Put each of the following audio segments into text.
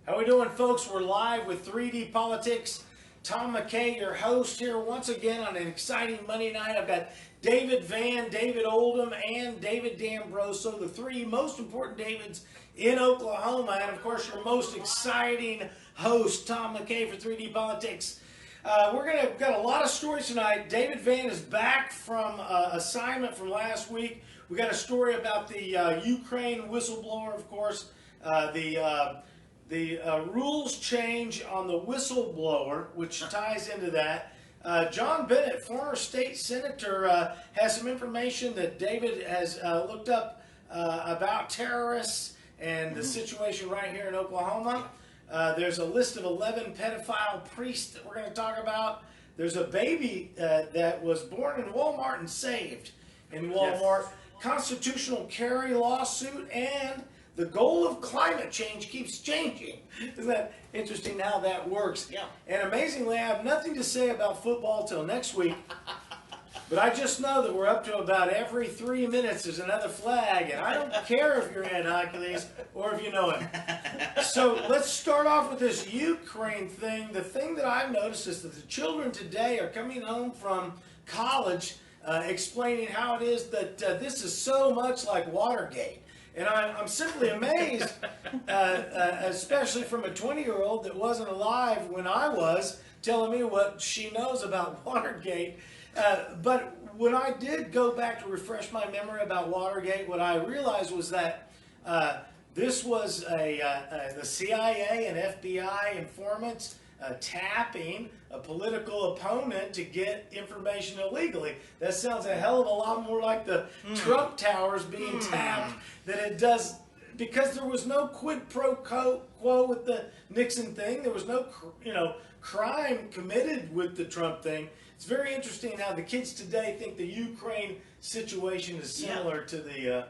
How we doing, folks? We're live with 3D Politics. Tom McKay, your host, here once again on an exciting Monday night. I've got David Van, David Oldham, and David D'Ambroso, the three most important Davids in Oklahoma. And, of course, your most exciting host, Tom McKay for 3D Politics. We've got a lot of stories tonight. David Van is back from assignment from last week. We got a story about the Ukraine whistleblower, of course, the rules change on the whistleblower, which ties into that. John Bennett, former state senator, has some information that David has looked up about terrorists and the situation right here in Oklahoma. There's a list of 11 pedophile priests that we're going to talk about. There's a baby that was born in Walmart and saved in Walmart. Yes. Constitutional carry lawsuit, and the goal of climate change keeps changing. Isn't that interesting how that works? Yeah. And amazingly, I have nothing to say about football till next week. But I just know that we're up to about every 3 minutes there's another flag, and I don't care if you're Ed Hercules or if you know him. So let's start off with this Ukraine thing. The thing that I've noticed is that the children today are coming home from college explaining how it is that this is so much like Watergate. And I'm simply amazed, especially from a 20-year-old that wasn't alive when I was, telling me what she knows about Watergate. But when I did go back to refresh my memory about Watergate, what I realized was that this was the CIA and FBI informants tapping a political opponent to get information illegally. That sounds a hell of a lot more like the Trump towers being tapped than it does, because there was no quid pro quo with the Nixon thing. There was no, crime committed with the Trump thing. It's very interesting how the kids today think the Ukraine situation is similar to the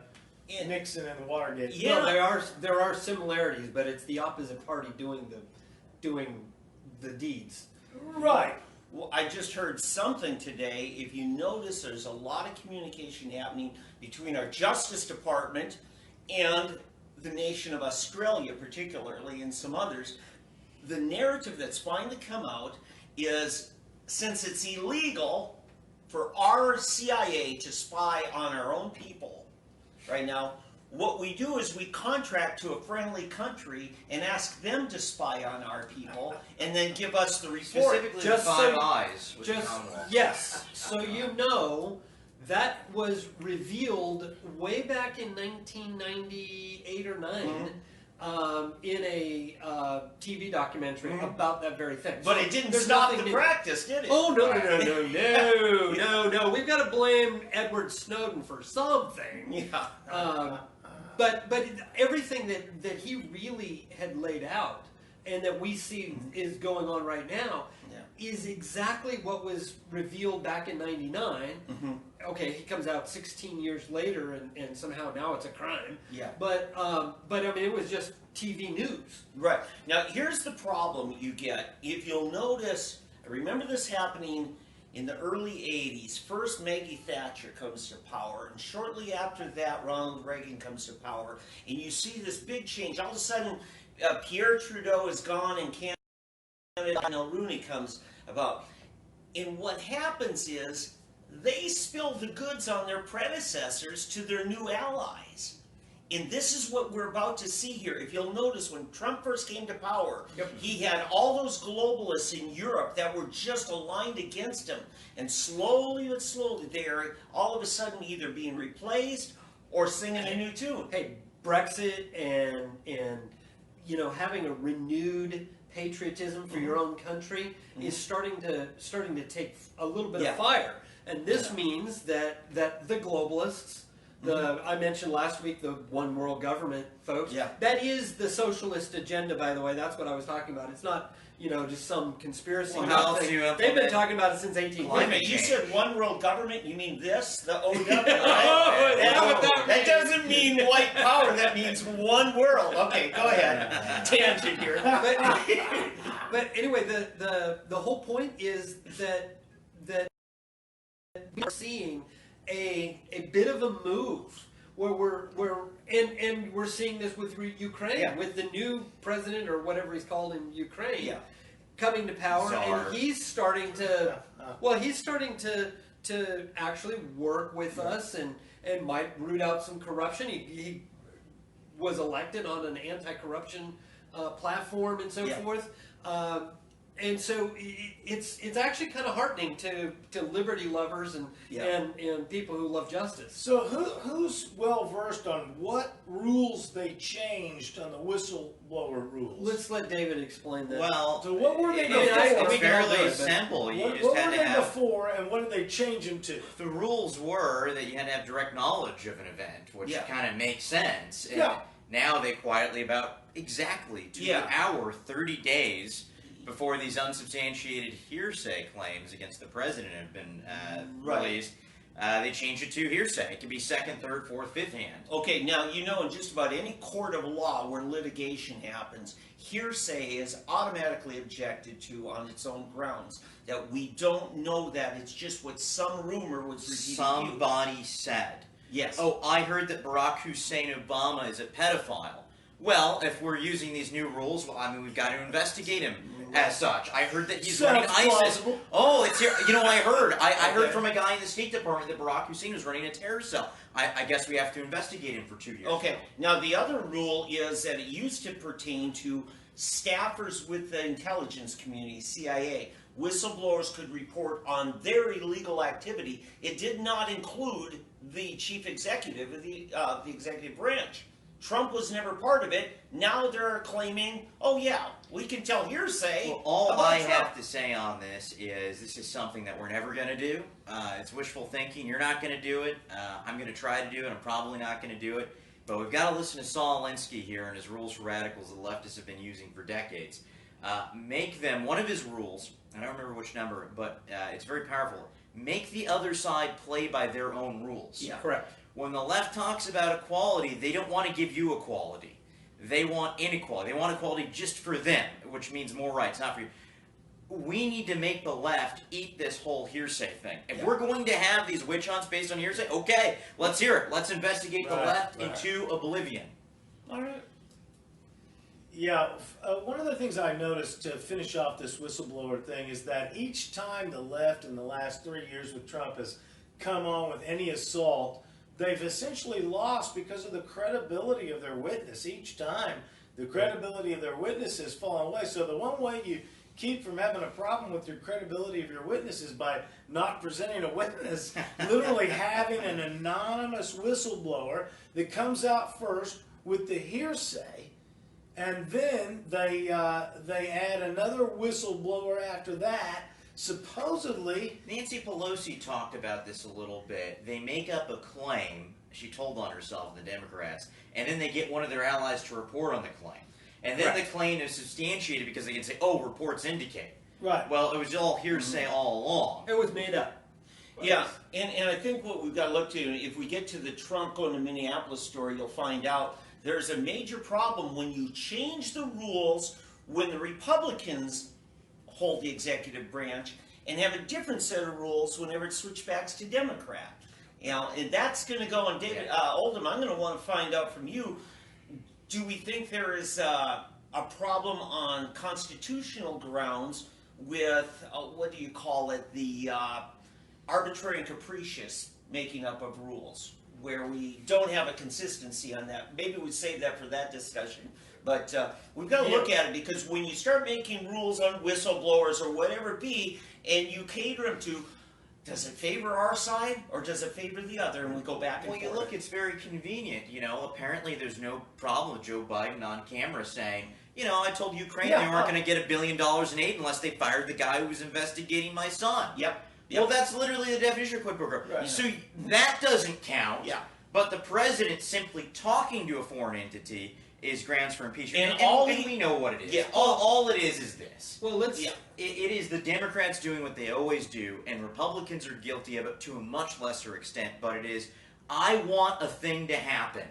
Nixon and the Watergate. Yeah, no, there are similarities, but it's the opposite party doing the deeds. Right. Well, I just heard something today. If you notice, there's a lot of communication happening between our Justice Department and the nation of Australia, particularly, and some others. The narrative that's finally come out is, since it's illegal for our CIA to spy on our own people right now, what we do is we contract to a friendly country and ask them to spy on our people and then give us the report. Specifically just the Five Eyes. Yes. So you know, that was revealed way back in 1998 or 9 in a TV documentary about that very thing. But it didn't stop the practice, did it? Oh, no. We've got to blame Edward Snowden for something. Yeah. But everything that he really had laid out and that we see is going on right now is exactly what was revealed back in '99. Okay, he comes out 16 years later, and somehow now it's a crime. Yeah. But I mean, it was just TV news. Right. Now, here's the problem you get. If you'll notice, I remember this happening in the early 80s. First, Maggie Thatcher comes to power, and shortly after that, Ronald Reagan comes to power, and you see this big change. All of a sudden, Pierre Trudeau is gone, and Canada, Rooney comes about. And what happens is, they spill the goods on their predecessors to their new allies. And this is what we're about to see here. If you'll notice, when Trump first came to power, he had all those globalists in Europe that were just aligned against him. And slowly but slowly, they are all of a sudden either being replaced or singing a new tune. Hey, Brexit and having a renewed patriotism for your own country is starting to take a little bit of fire. And this means that the globalists, I mentioned last week the one world government folks. Yeah. That is the socialist agenda, by the way. That's what I was talking about. It's not, just some conspiracy. Well, they've been talking about it since 1850. You said one world government, you mean this? The OW, right? That doesn't mean white power. That means one world. Okay, go ahead. Tangent here. But anyway, the whole point is that we're seeing a bit of a move and we're seeing this with Ukraine, with the new president or whatever he's called in Ukraine coming to power, Czar. and he's starting to to actually work with us and might root out some corruption. He was elected on an anti-corruption platform and so forth. And so it's actually kind of heartening to liberty lovers and people who love justice. So who's well versed on what rules they changed on the whistleblower rules? Let's let David explain that. Well, So what were they it's before? fairly simple. You What just were had to they have. before, and what did they change them to? The rules were that you had to have direct knowledge of an event, which kind of makes sense. And now they quietly, about exactly to the hour, 30 days before these unsubstantiated hearsay claims against the president have been released, they changed it to hearsay. It can be second, third, fourth, fifth hand. Okay, now, you know, in just about any court of law where litigation happens, hearsay is automatically objected to on its own grounds. That we don't know that. It's just what some rumor was repeated. Somebody said. Yes. Oh, I heard that Barack Hussein Obama is a pedophile. Well, if we're using these new rules, well, I mean, we've got to investigate him as such. I heard that he's running ISIS. Plausible. Oh, it's here. You know, I heard. I heard from a guy in the State Department that Barack Hussein was running a terror cell. I guess we have to investigate him for 2 years. Okay. Now, the other rule is that it used to pertain to staffers with the intelligence community, CIA. Whistleblowers could report on their illegal activity. It did not include the chief executive of the executive branch. Trump was never part of it. Now they're claiming, oh yeah, we can tell hearsay. Well, all about I Trump. have to say on this is something that we're never going to do. It's wishful thinking. You're not going to do it. I'm going to try to do it. I'm probably not going to do it. But we've got to listen to Saul Alinsky here and his rules for radicals the leftists have been using for decades. Make them, one of his rules, I don't remember which number, but it's very powerful. Make the other side play by their own rules. Yeah, correct. When the left talks about equality, they don't want to give you equality. They want inequality. They want equality just for them, which means more rights, not for you. We need to make the left eat this whole hearsay thing. If we're going to have these witch hunts based on hearsay, okay, let's hear it. Let's investigate the left into oblivion. All right. Yeah, one of the things I noticed to finish off this whistleblower thing is that each time the left in the last 3 years with Trump has come on with any assault, they've essentially lost because of the credibility of their witness. Each time, the credibility of their witness has fallen away. So the one way you keep from having a problem with your credibility of your witness is by not presenting a witness, literally having an anonymous whistleblower that comes out first with the hearsay, and then they add another whistleblower after that. Supposedly, Nancy Pelosi talked about this a little bit. They make up a claim, she told on herself, the Democrats, and then they get one of their allies to report on the claim. And then the claim is substantiated because they can say, oh, reports indicate. right. Well, it was all hearsay all along. It was made up. Yeah, and I think what we've got to look to, if we get to the Trump going to Minneapolis story, you'll find out there's a major problem when you change the rules when the Republicans hold the executive branch and have a different set of rules whenever it switchbacks to Democrat. You know, and that's going to go on. David Oldham, I'm going to want to find out from you, do we think there is a problem on constitutional grounds with, what do you call it, the arbitrary and capricious making up of rules, where we don't have a consistency on that? Maybe we save that for that discussion. But we've got to look at it, because when you start making rules on whistleblowers or whatever it be, and you cater them to, does it favor our side or does it favor the other? And we go back and Well, you forth. look, it's very convenient. You know, apparently there's no problem with Joe Biden on camera saying, you know, I told Ukraine they weren't going to get $1 billion in aid unless they fired the guy who was investigating my son. Yep. Well, that's literally the definition of quid pro quo. Right. So that doesn't count. Yeah. But the president simply talking to a foreign entity is grounds for impeachment. And we know what it is. Yeah. All it is this. Well, let's. Yeah. It is the Democrats doing what they always do, and Republicans are guilty of it to a much lesser extent, but it is, I want a thing to happen,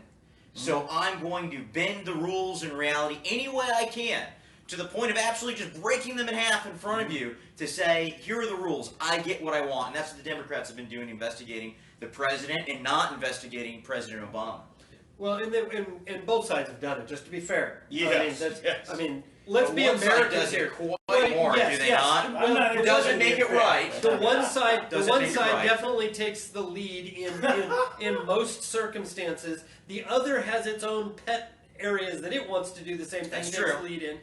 so I'm going to bend the rules in reality any way I can, to the point of absolutely just breaking them in half in front of you to say, here are the rules, I get what I want. And that's what the Democrats have been doing, investigating the president and not investigating President Obama. Well, and both sides have done it. Just to be fair. Yes, I mean, let's But be one side Americans does it here. quite more, yes, do they yes. not? Well, It doesn't make it right. The one side, Doesn't make it right. definitely takes the lead in most circumstances. The other has its own pet areas that it wants to do the same thing. That's Takes true. the lead in,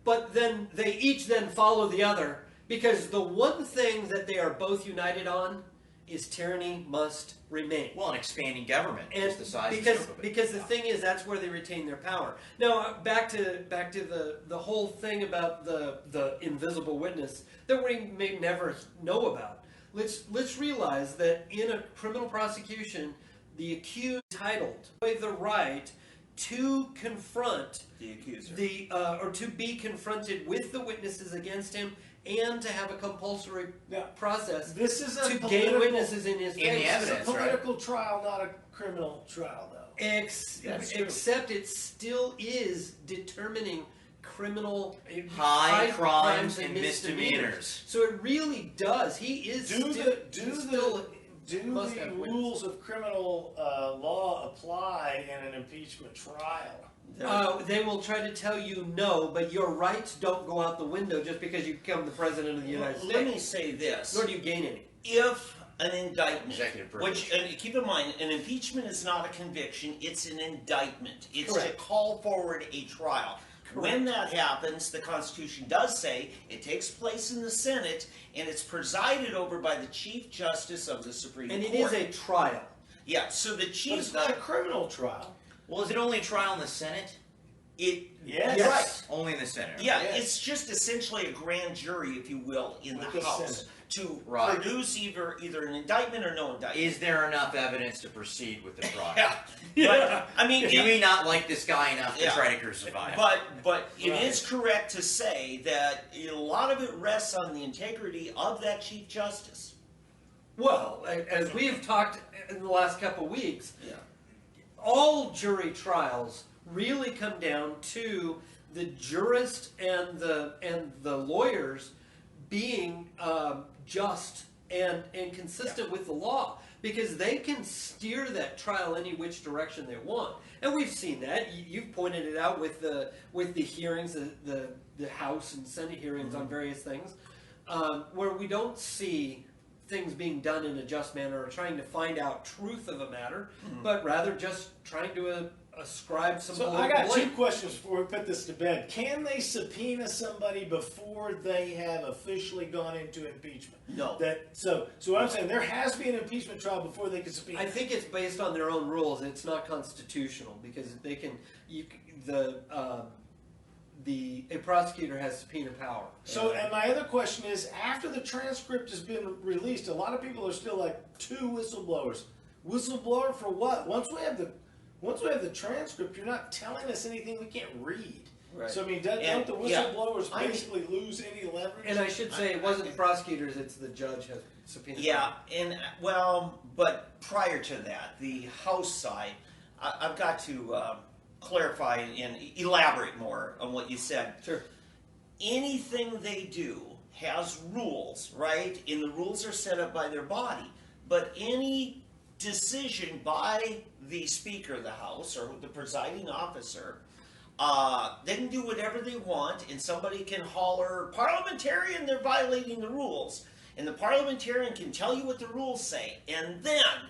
but then they each then follow the other because the one thing that they are both united on is tyranny must remain. Well, an expanding government And is the size and because scope of it. because the thing is that's where they retain their power. Now back to the whole thing about the invisible witness that we may never know about. Let's realize that in a criminal prosecution, the accused is entitled with the right to confront The accuser. or to be confronted with the witnesses against him and to have a compulsory Now, process this is a to political, gain witnesses in his In the favor. This is a evidence, right? political trial, not a criminal trial, though. That's true. Except it still is determining criminal High crimes and and misdemeanors. So it really does. He is Do still must the have witnesses. rules of criminal law apply in an impeachment trial? They will try to tell you no, but your rights don't go out the window just because you become the president of the United States. Let me say this. Nor do you gain any. If an indictment, Executive privilege. which and keep in mind, an impeachment is not a conviction; it's an indictment. It's Correct. to call forward a trial. When that happens, the Constitution does say it takes place in the Senate and it's presided over by the Chief Justice of the Supreme And Court. it is a trial. Yeah, so the But Chief. it's not a criminal trial. Well, is it only a trial in the Senate? It. Yes. Yes. Only in the Senate. Yeah, Yes. it's just essentially a grand jury, if you will, in the With the House Senate. to Right. produce either an indictment or no indictment. Is there enough evidence to proceed with the trial? Yeah. But, I mean, Do we not like this guy enough to Yeah. try to crucify him? But it Right. is correct to say that a lot of it rests on the integrity of that Chief Justice. Well, as we have talked in the last couple weeks, Yeah. all jury trials really come down to the jurist and the lawyers being just and consistent with the law, because they can steer that trial any which direction they want, and we've seen that. You've pointed it out with the hearings, the House and Senate hearings on various things, where we don't see things being done in a just manner or trying to find out truth of a matter, but rather just trying to ascribe some So I political got two blame. questions before we put this to bed. Can they subpoena somebody before they have officially gone into impeachment? No. So what I'm saying, there has to be an impeachment trial before they can subpoena. I think it's based on their own rules. It's not constitutional because they can. A prosecutor has subpoena power. So, and my other question is, after the transcript has been released, a lot of people are still like, 2 whistleblowers. Whistleblower for what? Once we have the transcript, you're not telling us anything we can't read. Right. So I mean, don't And, the yeah, whistleblowers I- basically lose any leverage? And I should say it wasn't the prosecutors; it's the judge has subpoena. Yeah, and but prior to that, the House side, I've got to clarify and elaborate more on what you said. Sure. Anything they do has rules, right? And the rules are set up by their body. But any decision by the Speaker of the House or the presiding officer, they can do whatever they want, and somebody can holler, "Parliamentarian, they're violating the rules." And the parliamentarian can tell you what the rules say. And then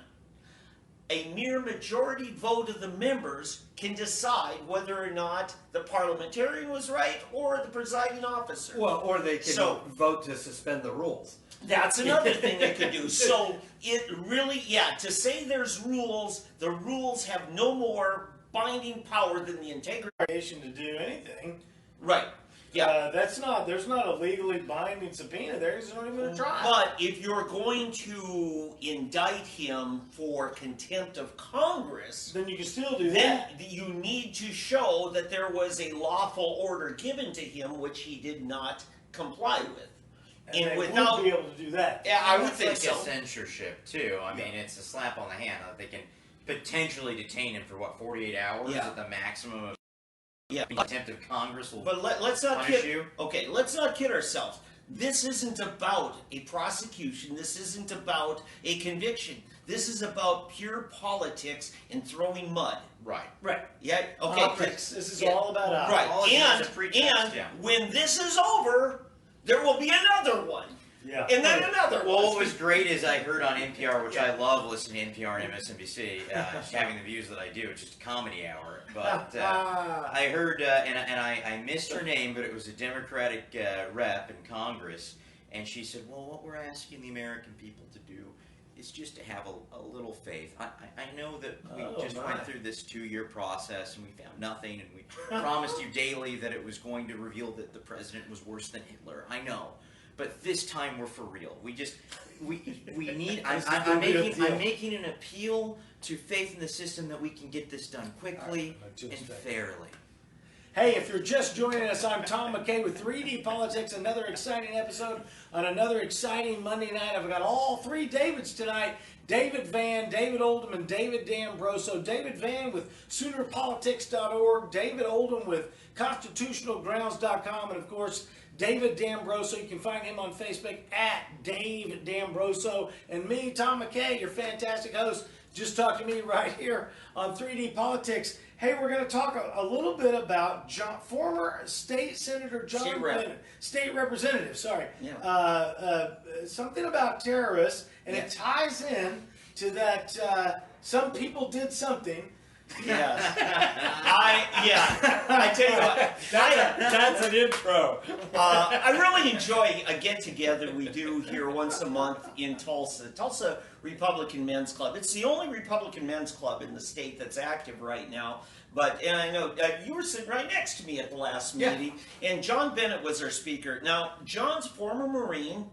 a mere majority vote of the members can decide whether or not the parliamentarian was right or the presiding officer. Well, or they can vote to suspend the rules. That's another thing they could do. So it really, to say there's rules, the rules have no more binding power than the integrity. To do anything. Right. Yeah. There's not a legally binding subpoena there. There's not even a trial. But if you're going to indict him for contempt of Congress, then you can still do then that. you need to show that there was a lawful order given to him which he did not comply with. And they without would be able to do that. Yeah, I would It's think like so. a censorship too. I mean, it's a slap on the hand that they can potentially detain him for 48 hours Yeah. at the maximum of Yeah. contempt of Congress will But let's not punish kid. you. Okay, let's not kid ourselves. This isn't about a prosecution. This isn't about a conviction. This is about pure politics and throwing mud. Right. Right. Yeah. Okay. Optics. This is all about optics. Right. All it is is a pretext, yeah. When this is over, there will be another one. Yeah. And then another Well, one. what was great is I heard on NPR, which I love listening to NPR and MSNBC, having the views that I do. It's just a comedy hour. But I heard, and I missed her name, but it was a Democratic rep in Congress, and she said, well, what we're asking the American people to do is just to have a little faith. I know that we went through this 2-year process, and we found nothing, and we promised you daily that it was going to reveal that the president was worse than Hitler. I know. But this time we're for real. We need. I'm making an appeal to faith in the system that we can get this done quickly and fairly. Hey, if you're just joining us, I'm Tom McKay with 3D Politics, another exciting episode on another exciting Monday night. I've got all three Davids tonight. David Van, David Oldham, and David D'Ambroso. David Van with SoonerPolitics.org, David Oldham with ConstitutionalGrounds.com, and of course, David D'Ambroso. You can find him on Facebook at Dave D'Ambroso. And me, Tom McKay, your fantastic host. Just talk to me right here on 3D Politics. Hey, we're going to talk a little bit about former State Senator John Bennett, State Representative, sorry. Yeah. Something about terrorists, and it ties in to that some people did something. Yes. I tell you what. That's an intro. I really enjoy a get-together we do here once a month in Tulsa. Tulsa Republican Men's Club. It's the only Republican men's club in the state that's active right now. And I know you were sitting right next to me at the last meeting, and John Bennett was our speaker. Now, John's former Marine,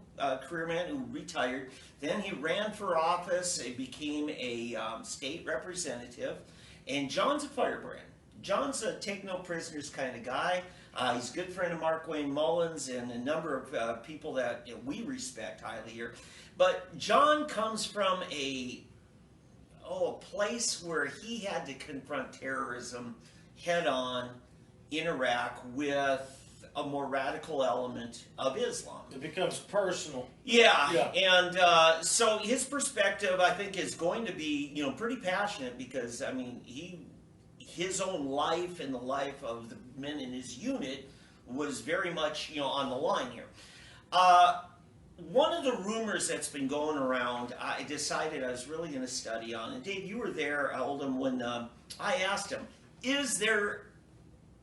careerman who retired. Then he ran for office. He became a state representative. And John's a firebrand. John's a take-no-prisoners kind of guy. He's a good friend of Mark Wayne Mullins and a number of people that we respect highly here. But John comes from a place where he had to confront terrorism head-on in Iraq with a more radical element of Islam. It becomes personal. Yeah. And so his perspective, I think, is going to be, pretty passionate because, his own life and the life of the men in his unit was very much, on the line here. One of the rumors that's been going around, I decided I was really going to study on, and Dave, you were there, Oldham, when I asked him, is there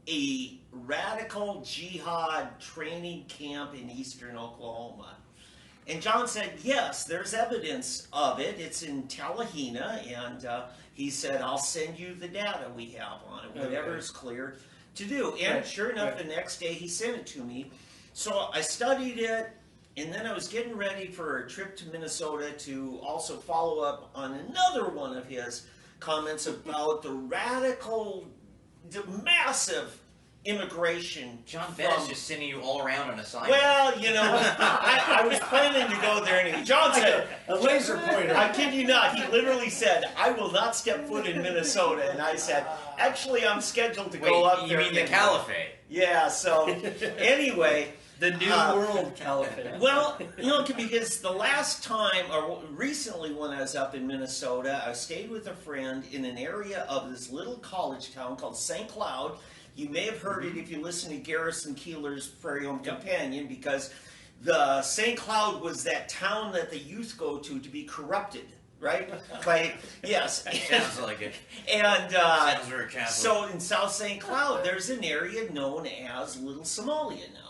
a radical jihad training camp in eastern Oklahoma? And John said, yes, there's evidence of it. It's in Tallahena, and he said, I'll send you the data we have on it, whatever is clear to do. And sure enough, the next day he sent it to me. So I studied it, and then I was getting ready for a trip to Minnesota to also follow up on another one of his comments about the massive immigration. John Bennett's just sending you all around on assignment. Well, I was planning to go there anyway. John said, a laser pointer. I kid you not, he literally said, I will not step foot in Minnesota. And I said, actually, I'm scheduled to go up there. You mean the Caliphate? Yeah, so anyway. The New World Caliphate. Well, because the last time, or recently when I was up in Minnesota, I stayed with a friend in an area of this little college town called St. Cloud. You may have heard it if you listen to Garrison Keillor's Prairie Home Companion, because the St. Cloud was that town that the youth go to be corrupted, right? Yes. Sounds like it. And sounds very Catholic. So in South St. Cloud, there's an area known as Little Somalia now.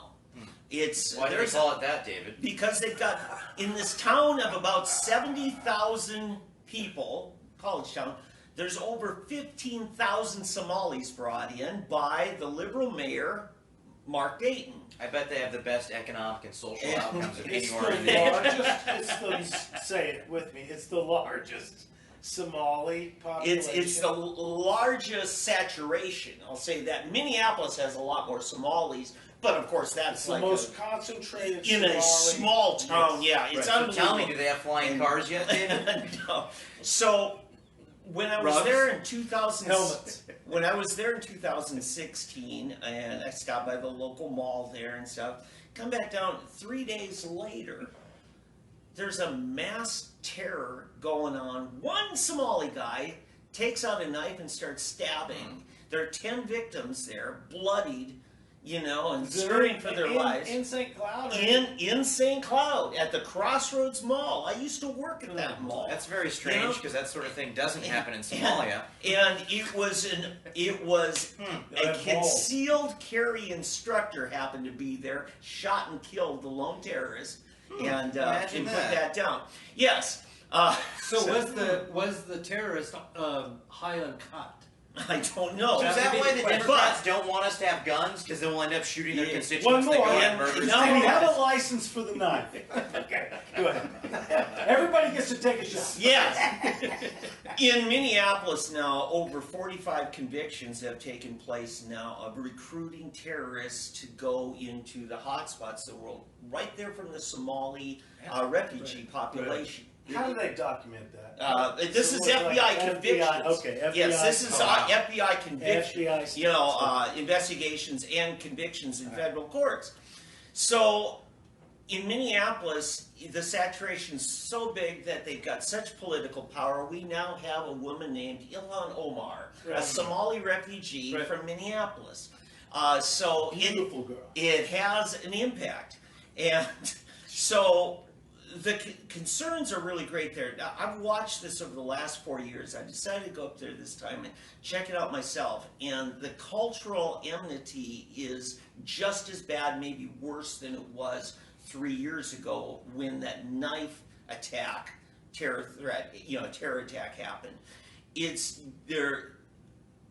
Why do they call it that, David? Because they've got, in this town of about 70,000 people, college town, there's over 15,000 Somalis brought in by the liberal mayor, Mark Dayton. I bet they have the best economic and social outcomes of It's anywhere in the say it with me, it's the largest Somali population. It's the largest saturation, I'll say that. Minneapolis has a lot more Somalis, but of course that's the like most concentrated in a small town. Yes. Yeah, it's unbelievable. Tell me, do they have flying cars yet, David? No. So when I was there in 2000, helmets. when I was there in 2016, and I stopped by the local mall there and stuff, come back down 3 days later, there's a mass terror going on. One Somali guy takes out a knife and starts stabbing. There are 10 victims there, bloodied, you know, and screaming for their lives. In St. Cloud? In St. Cloud, at the Crossroads Mall. I used to work at that mall. That's very strange because that sort of thing doesn't happen in Somalia. And it was a concealed carry instructor happened to be there, shot and killed the lone terrorist, and put that down. Yes. So was the terrorist high on cut? I don't know. So is that why the Democrats don't want us to have guns? Because then we'll end up shooting their constituents One that more. go and murder. Did he have a license for the knife? Okay, go ahead. Everybody gets to take a shot. Yes. In Minneapolis now, over 45 convictions have taken place now of recruiting terrorists to go into the hotspots of the world, right there from the Somali refugee population. How do they document that? This is FBI convictions. Okay, FBI. Yes, this is FBI convictions. FBI you know, investigations and convictions in federal courts. So, in Minneapolis, the saturation is so big that they've got such political power. We now have a woman named Ilhan Omar, a Somali refugee from Minneapolis. So beautiful girl. It has an impact, and so. The concerns are really great there. Now, I've watched this over the last 4 years. I decided to go up there this time and check it out myself. And the cultural enmity is just as bad, maybe worse than it was 3 years ago when that knife attack, terror attack happened. They're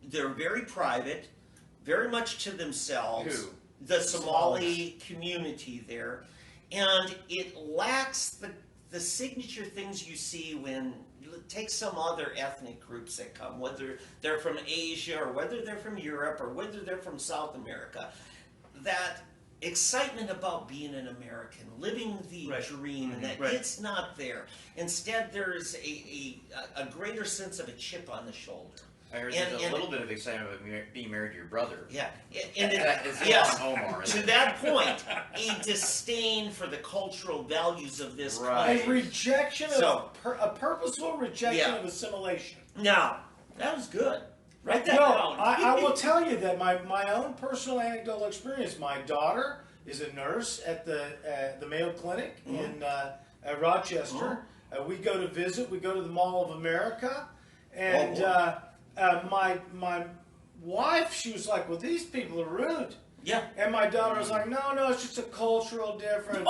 very private, very much to themselves. Who? The Somali community there. And it lacks the signature things you see when take some other ethnic groups that come, whether they're from Asia or whether they're from Europe or whether they're from South America. That excitement about being an American, living the dream, and that it's not there. Instead, there's a greater sense of a chip on the shoulder. I heard there's a little bit of excitement about being married to your brother. Yeah, Omar, to that point, a disdain for the cultural values of this country. A rejection of a purposeful rejection of assimilation. Now, that was good. Write that No, down. I will tell you that my own personal anecdotal experience. My daughter is a nurse at the Mayo Clinic in Rochester. We go to visit. We go to the Mall of America, and. My wife, she was like, well, these people are rude. Yeah. And my daughter was like, no, it's just a cultural difference.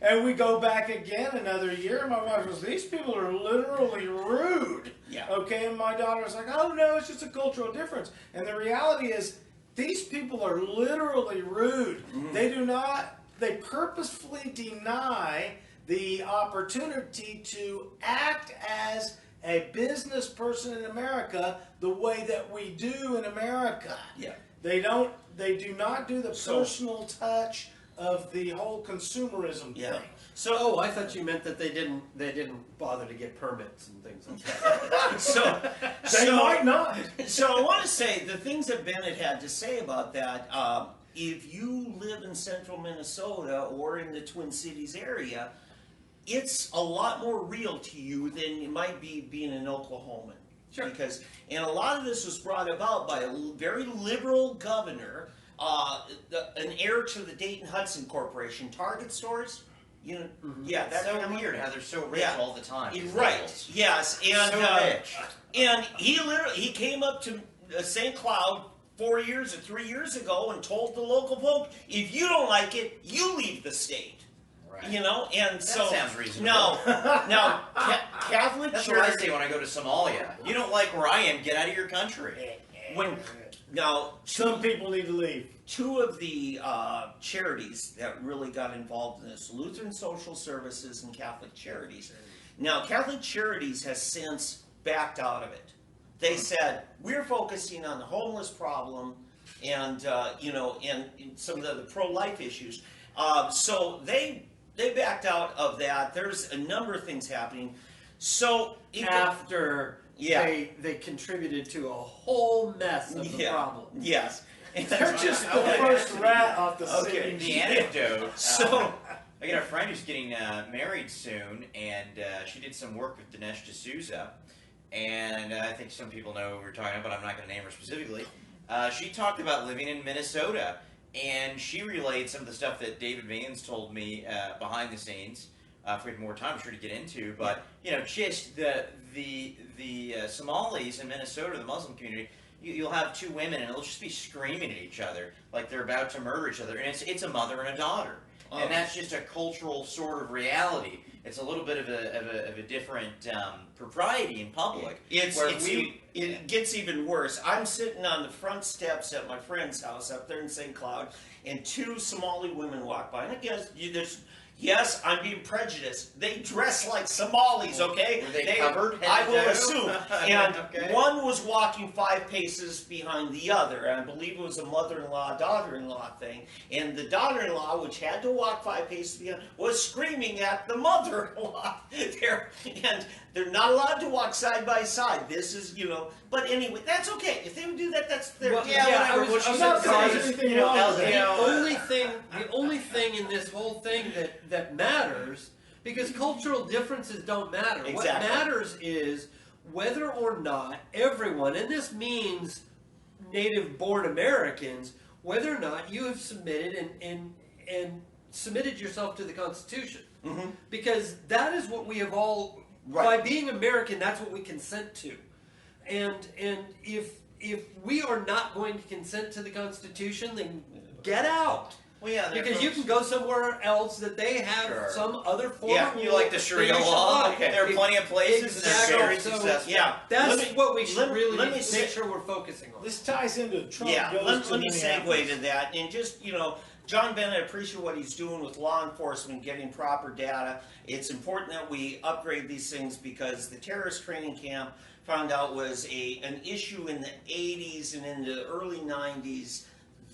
And we go back again another year, and my wife was, these people are literally rude. Yeah. Okay, and my daughter was like, oh, no, it's just a cultural difference. And the reality is, these people are literally rude. They purposefully deny the opportunity to act as a business person in America the way that we do in America. Yeah. They do not do the personal touch of the whole consumerism thing. So, I thought you meant that they didn't bother to get permits and things like that. They might not. So I want to say the things that Bennett had to say about that. If you live in central Minnesota or in the Twin Cities area, it's a lot more real to you than it might be being an Oklahoman. Sure. And a lot of this was brought about by a very liberal governor, an heir to the Dayton-Hudson Corporation, Target stores. You know, that's so weird how they're so rich all the time. Right. Yes. And so rich. And he came up to St. Cloud 3 years ago and told the local folk, if you don't like it, you leave the state. Right. You know, and that so sounds reasonable. Now, Catholic That's Church. what I say when I go to Somalia. You don't like where I am, get out of your country. Some people need to leave. Two of the charities that really got involved in this, Lutheran Social Services and Catholic Charities. Now, Catholic Charities has since backed out of it. They said, we're focusing on the homeless problem and, and some of the pro-life issues. So they backed out of that. There's a number of things happening. So after they contributed to a whole mess of the problem. Yes. They're just the first rat off the scene. The anecdote. So I got a friend who's getting married soon, and she did some work with Dinesh D'Souza, and I think some people know who we're talking about, but I'm not going to name her specifically. She talked about living in Minnesota, and she relayed some of the stuff that David Vans told me behind the scenes. If we had more time, I'm sure to get into, but just the Somalis in Minnesota, the Muslim community. You'll have two women, and they'll just be screaming at each other like they're about to murder each other, and it's a mother and a daughter. And that's just a cultural sort of reality. It's a little bit of a different propriety in public. It gets even worse. I'm sitting on the front steps at my friend's house up there in St. Cloud, and two Somali women walk by. And I guess yes, I'm being prejudiced. They dress like Somalis, okay? Were they covered? I will assume. And Okay. one was walking 5 paces behind the other. And I believe it was a mother-in-law, daughter-in-law thing. And the daughter-in-law, which had to walk 5 paces behind, was screaming at the mother-in-law there. And they're not allowed to walk side by side. This is, but anyway, that's okay. If they would do that, that's their whatever. I'm not saying there's anything wrong with that. The only thing in this whole thing that matters, because cultural differences don't matter. Exactly. What matters is whether or not everyone, and this means native-born Americans, whether or not you have submitted and submitted yourself to the Constitution. Mm-hmm. Because that is what we have all, by being American, that's what we consent to. And if we are not going to consent to the Constitution, then get out. Well, yeah, Because you can go somewhere else that they have some other form of you like the Sharia law. Okay. There are plenty of places Exactly. that are very So, successful. Yeah. That's Let me- what we should really let me make say- sure we're focusing on. This ties into Trump Yeah, goes let me to segue Minneapolis. to that. And just, John Bennett, I appreciate what he's doing with law enforcement, getting proper data. It's important that we upgrade these things because the terrorist training camp found out was an issue in the 80s and in the early 90s.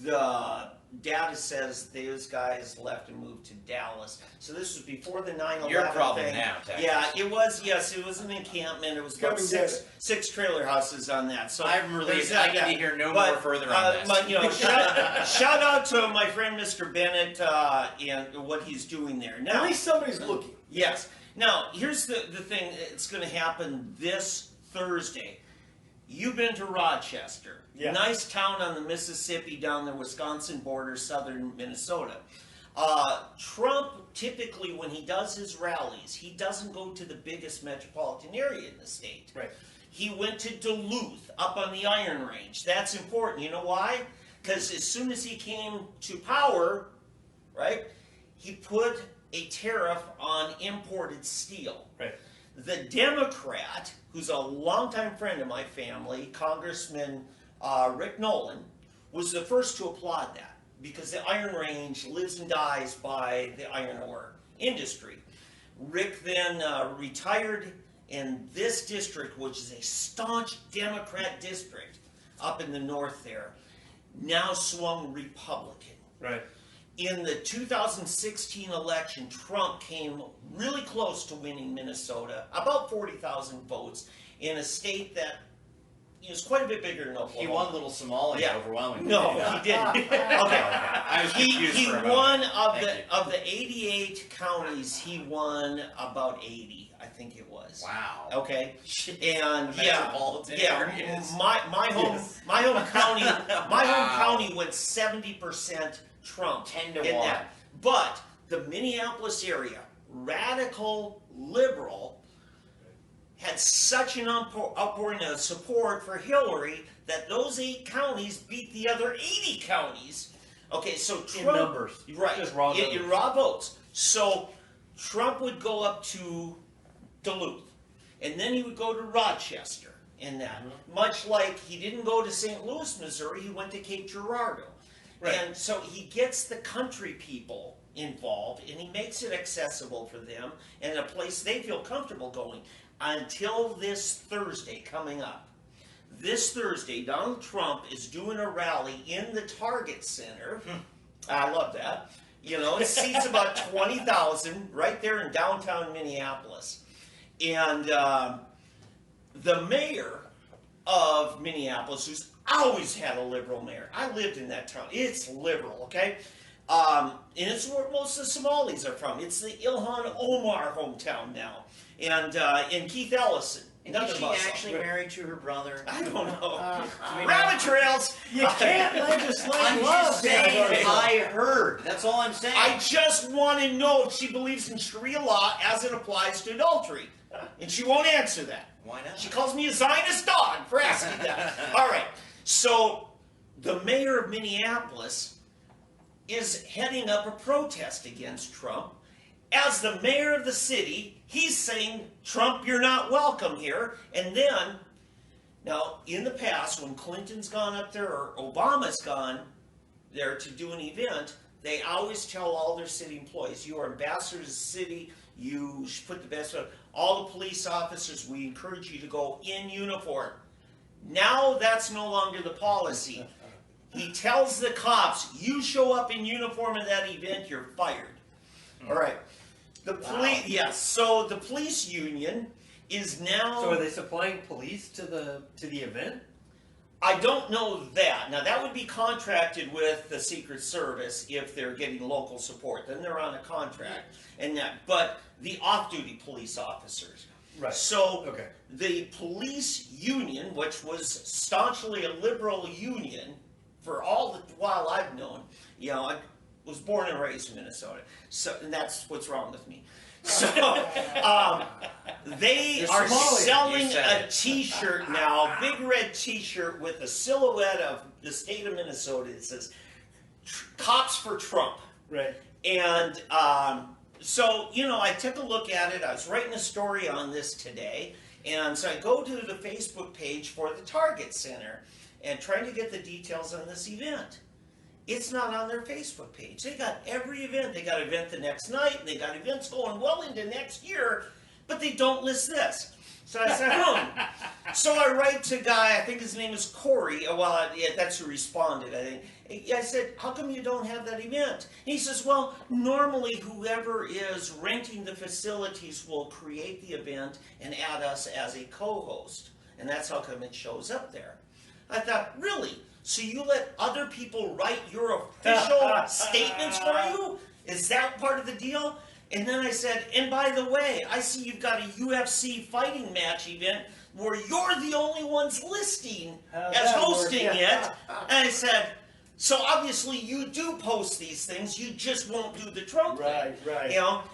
The data says those guys left and moved to Dallas. So this was before the 9/11 Your problem thing. now, Texas. Yeah, it was. Yes, it was an encampment. It was about Come and get six trailer houses on that. So I'm relieved. there's I that. need to hear no But, more further on this. But, shout out to my friend Mr. Bennett and what he's doing there. At Now, least somebody's looking. yes. Now, here's the thing that's going to happen this Thursday. You've been to Rochester. Yeah. Nice town on the Mississippi down the Wisconsin border, southern Minnesota. Trump, typically, when he does his rallies, he doesn't go to the biggest metropolitan area in the state. Right. He went to Duluth, up on the Iron Range. That's important. You know why? Because as soon as he came to power, right, he put a tariff on imported steel. Right. The Democrat, who's a longtime friend of my family, Congressman Rick Nolan, was the first to applaud that because the Iron Range lives and dies by the iron ore industry. Rick then retired, and this district, which is a staunch Democrat district up in the north there, now swung Republican. Right. In the 2016 election, Trump came really close to winning Minnesota, about 40,000 votes, in a state that is quite a bit bigger than Oklahoma. He won Little Somalia overwhelmingly. No, did he didn't. Okay. I was confused He for a moment. won Thank of the 88 counties, he won about 80, I think it was. Wow. Okay. And Metropolitan areas. my home county Wow. county went 70% Trump 10 to in 1. that. But the Minneapolis area, radical liberal, had such an outpouring of support for Hillary that those 8 counties beat the other 80 counties. Okay, so Trump, In numbers. right? Just raw in numbers. raw votes. So Trump would go up to Duluth, and then he would go to Rochester. In that, much like he didn't go to St. Louis, Missouri, he went to Cape Girardeau. Right. And so he gets the country people involved, and he makes it accessible for them and a place they feel comfortable going. Until this Thursday coming up. This Thursday, Donald Trump is doing a rally in the Target Center. I love that. It seats about 20,000 right there in downtown Minneapolis. And the mayor of Minneapolis, who's always had a liberal mayor. I lived in that town. It's liberal, okay? And it's where most of the Somalis are from. It's the Ilhan Omar hometown now. And Keith Ellison. And is she actually married to her brother? I don't know. Rabbit trails. You can't legislate I'm love. just saying I heard. That's all I'm saying. I just want to know if she believes in Sharia law as it applies to adultery. And she won't answer that. Why not? She calls me a Zionist dog for asking that. All right. So the mayor of Minneapolis is heading up a protest against Trump. As the mayor of the city, he's saying, Trump, you're not welcome here. And then, now, in the past, when Clinton's gone up there or Obama's gone there to do an event, they always tell all their city employees, you are ambassadors of the city, you should put the best foot. All the police officers, we encourage you to go in uniform. Now that's no longer the policy. He tells the cops, you show up in uniform at that event, you're fired. All right. The police, yes. So the police union is now. So are they supplying police to the event? I don't know that. Now that would be contracted with the Secret Service if they're getting local support. Then they're on a contract, and that. But the off-duty police officers. Right. So Okay. the police union, which was staunchly a liberal union for all the while I've known, I was born and raised in Minnesota, so and that's what's wrong with me. So they are selling a T-shirt now, big red T-shirt with a silhouette of the state of Minnesota. It says "Cops for Trump." Right. And so I took a look at it. I was writing a story on this today, and so I go to the Facebook page for the Target Center and trying to get the details on this event. It's not on their Facebook page. They got every event. They got an event the next night, and they got events going well into next year, but they don't list this. So I said, So I write to a guy, I think his name is Corey. Well, that's who responded, I think. I said, how come you don't have that event? And he says, well, normally whoever is renting the facilities will create the event and add us as a co-host. And that's how come it shows up there. I thought, really? So you let other people write your official statements for you? Is that part of the deal? And then I said, and by the way, I see you've got a UFC fighting match event where you're the only ones listing as hosting it. And I said, so obviously you do post these things, you just won't do the Trump thing. Right.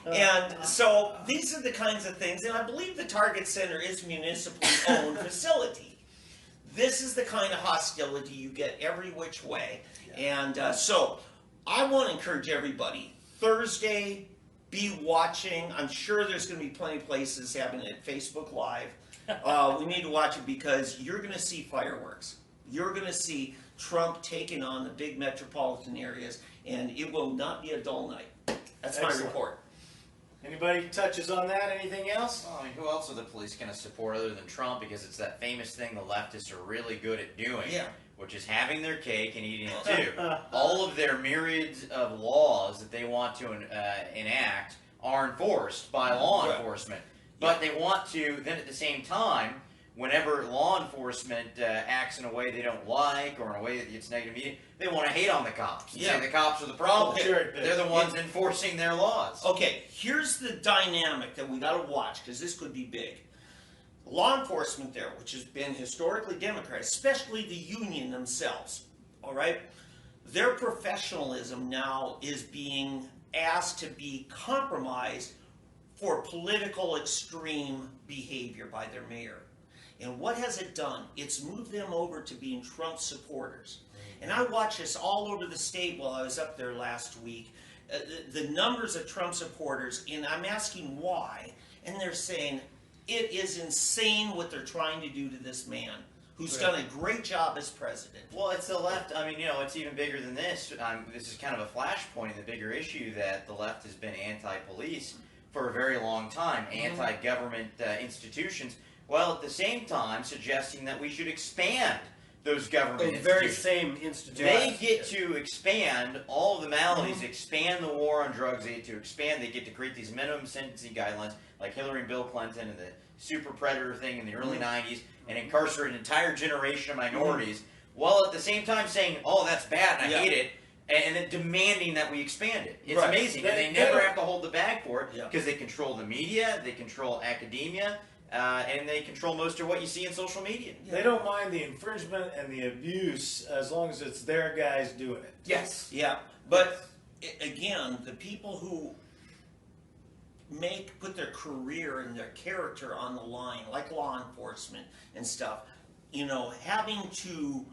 And so these are the kinds of things, and I believe the Target Center is a municipally owned facility. This is the kind of hostility you get every which way. And so I want to encourage everybody, Thursday, be watching. I'm sure there's going to be plenty of places having it Facebook Live. We need to watch it because you're going to see fireworks. You're going to see Trump taking on the big metropolitan areas, and it will not be a dull night. That's my report. Anybody touches on that? Anything else? Well, I mean, who else are the police going to support other than Trump? Because it's that famous thing the leftists are really good at doing, which is having their cake and eating it too. All of their myriads of laws that they want to enact are enforced by law enforcement. But they want to, then at the same time, whenever law enforcement acts in a way they don't like or in a way that gets negative media, they want to hate on the cops. And say the cops are the problem. They're the ones enforcing their laws. Okay, here's the dynamic that we got to watch because this could be big. Law enforcement there, which has been historically Democrat, especially the union themselves, all right, their professionalism now is being asked to be compromised for political extreme behavior by their mayor. And what has it done? It's moved them over to being Trump supporters. And I watched this all over the state while I was up there last week. The numbers of Trump supporters, and I'm asking why, and they're saying it is insane what they're trying to do to this man who's done a great job as president. Well, it's the left. I mean, it's even bigger than this. This is kind of a flashpoint in the bigger issue that the left has been anti-police for a very long time, anti-government institutions, while at the same time suggesting that we should expand those government Those very institutions. same institutions. They get to expand all of the maladies, expand the war on drugs. They get to expand. They get to create these minimum sentencing guidelines, like Hillary and Bill Clinton and the super predator thing in the early '90s, and incarcerate an entire generation of minorities, while at the same time saying, "Oh, that's bad, and I hate it," and then demanding that we expand it. It's amazing, and they never have to hold the bag for it because they control the media, they control academia. And they control most of what you see in social media. They don't mind the infringement and the abuse as long as it's their guys doing it. Yes. Yeah, but again, the people who put their career and their character on the line, like law enforcement and stuff, having to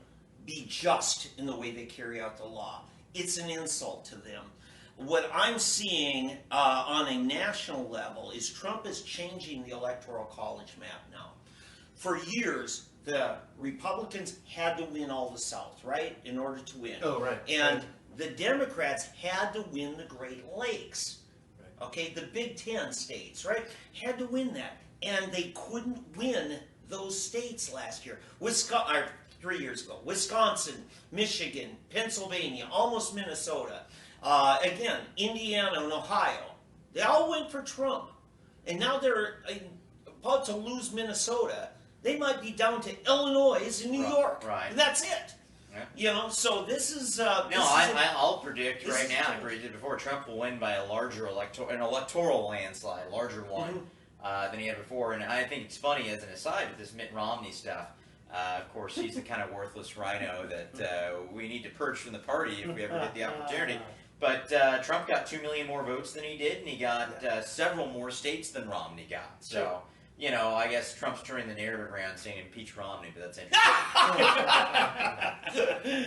be just in the way they carry out the law, it's an insult to them. What I'm seeing on a national level is Trump is changing the electoral college map now. For years, the Republicans had to win all the South, right, in order to win. Oh, right. And the Democrats had to win the Great Lakes. Okay, the Big Ten states, right, had to win that. And they couldn't win those states last year. 3 years ago. Wisconsin, Michigan, Pennsylvania, almost Minnesota. Again, Indiana and Ohio, they all went for Trump. And now they're about to lose Minnesota. They might be down to Illinois and New York. Right. And that's it. Yeah. So this is... I'll predict right now, I predicted before, Trump will win by a larger electoral landslide, larger one than he had before. And I think it's funny, as an aside, with this Mitt Romney stuff, of course, he's the kind of worthless rhino that we need to purge from the party if we ever get the opportunity. But Trump got 2 million more votes than he did, and he got several more states than Romney got. So, I guess Trump's turning the narrative around saying impeach Romney, but that's interesting.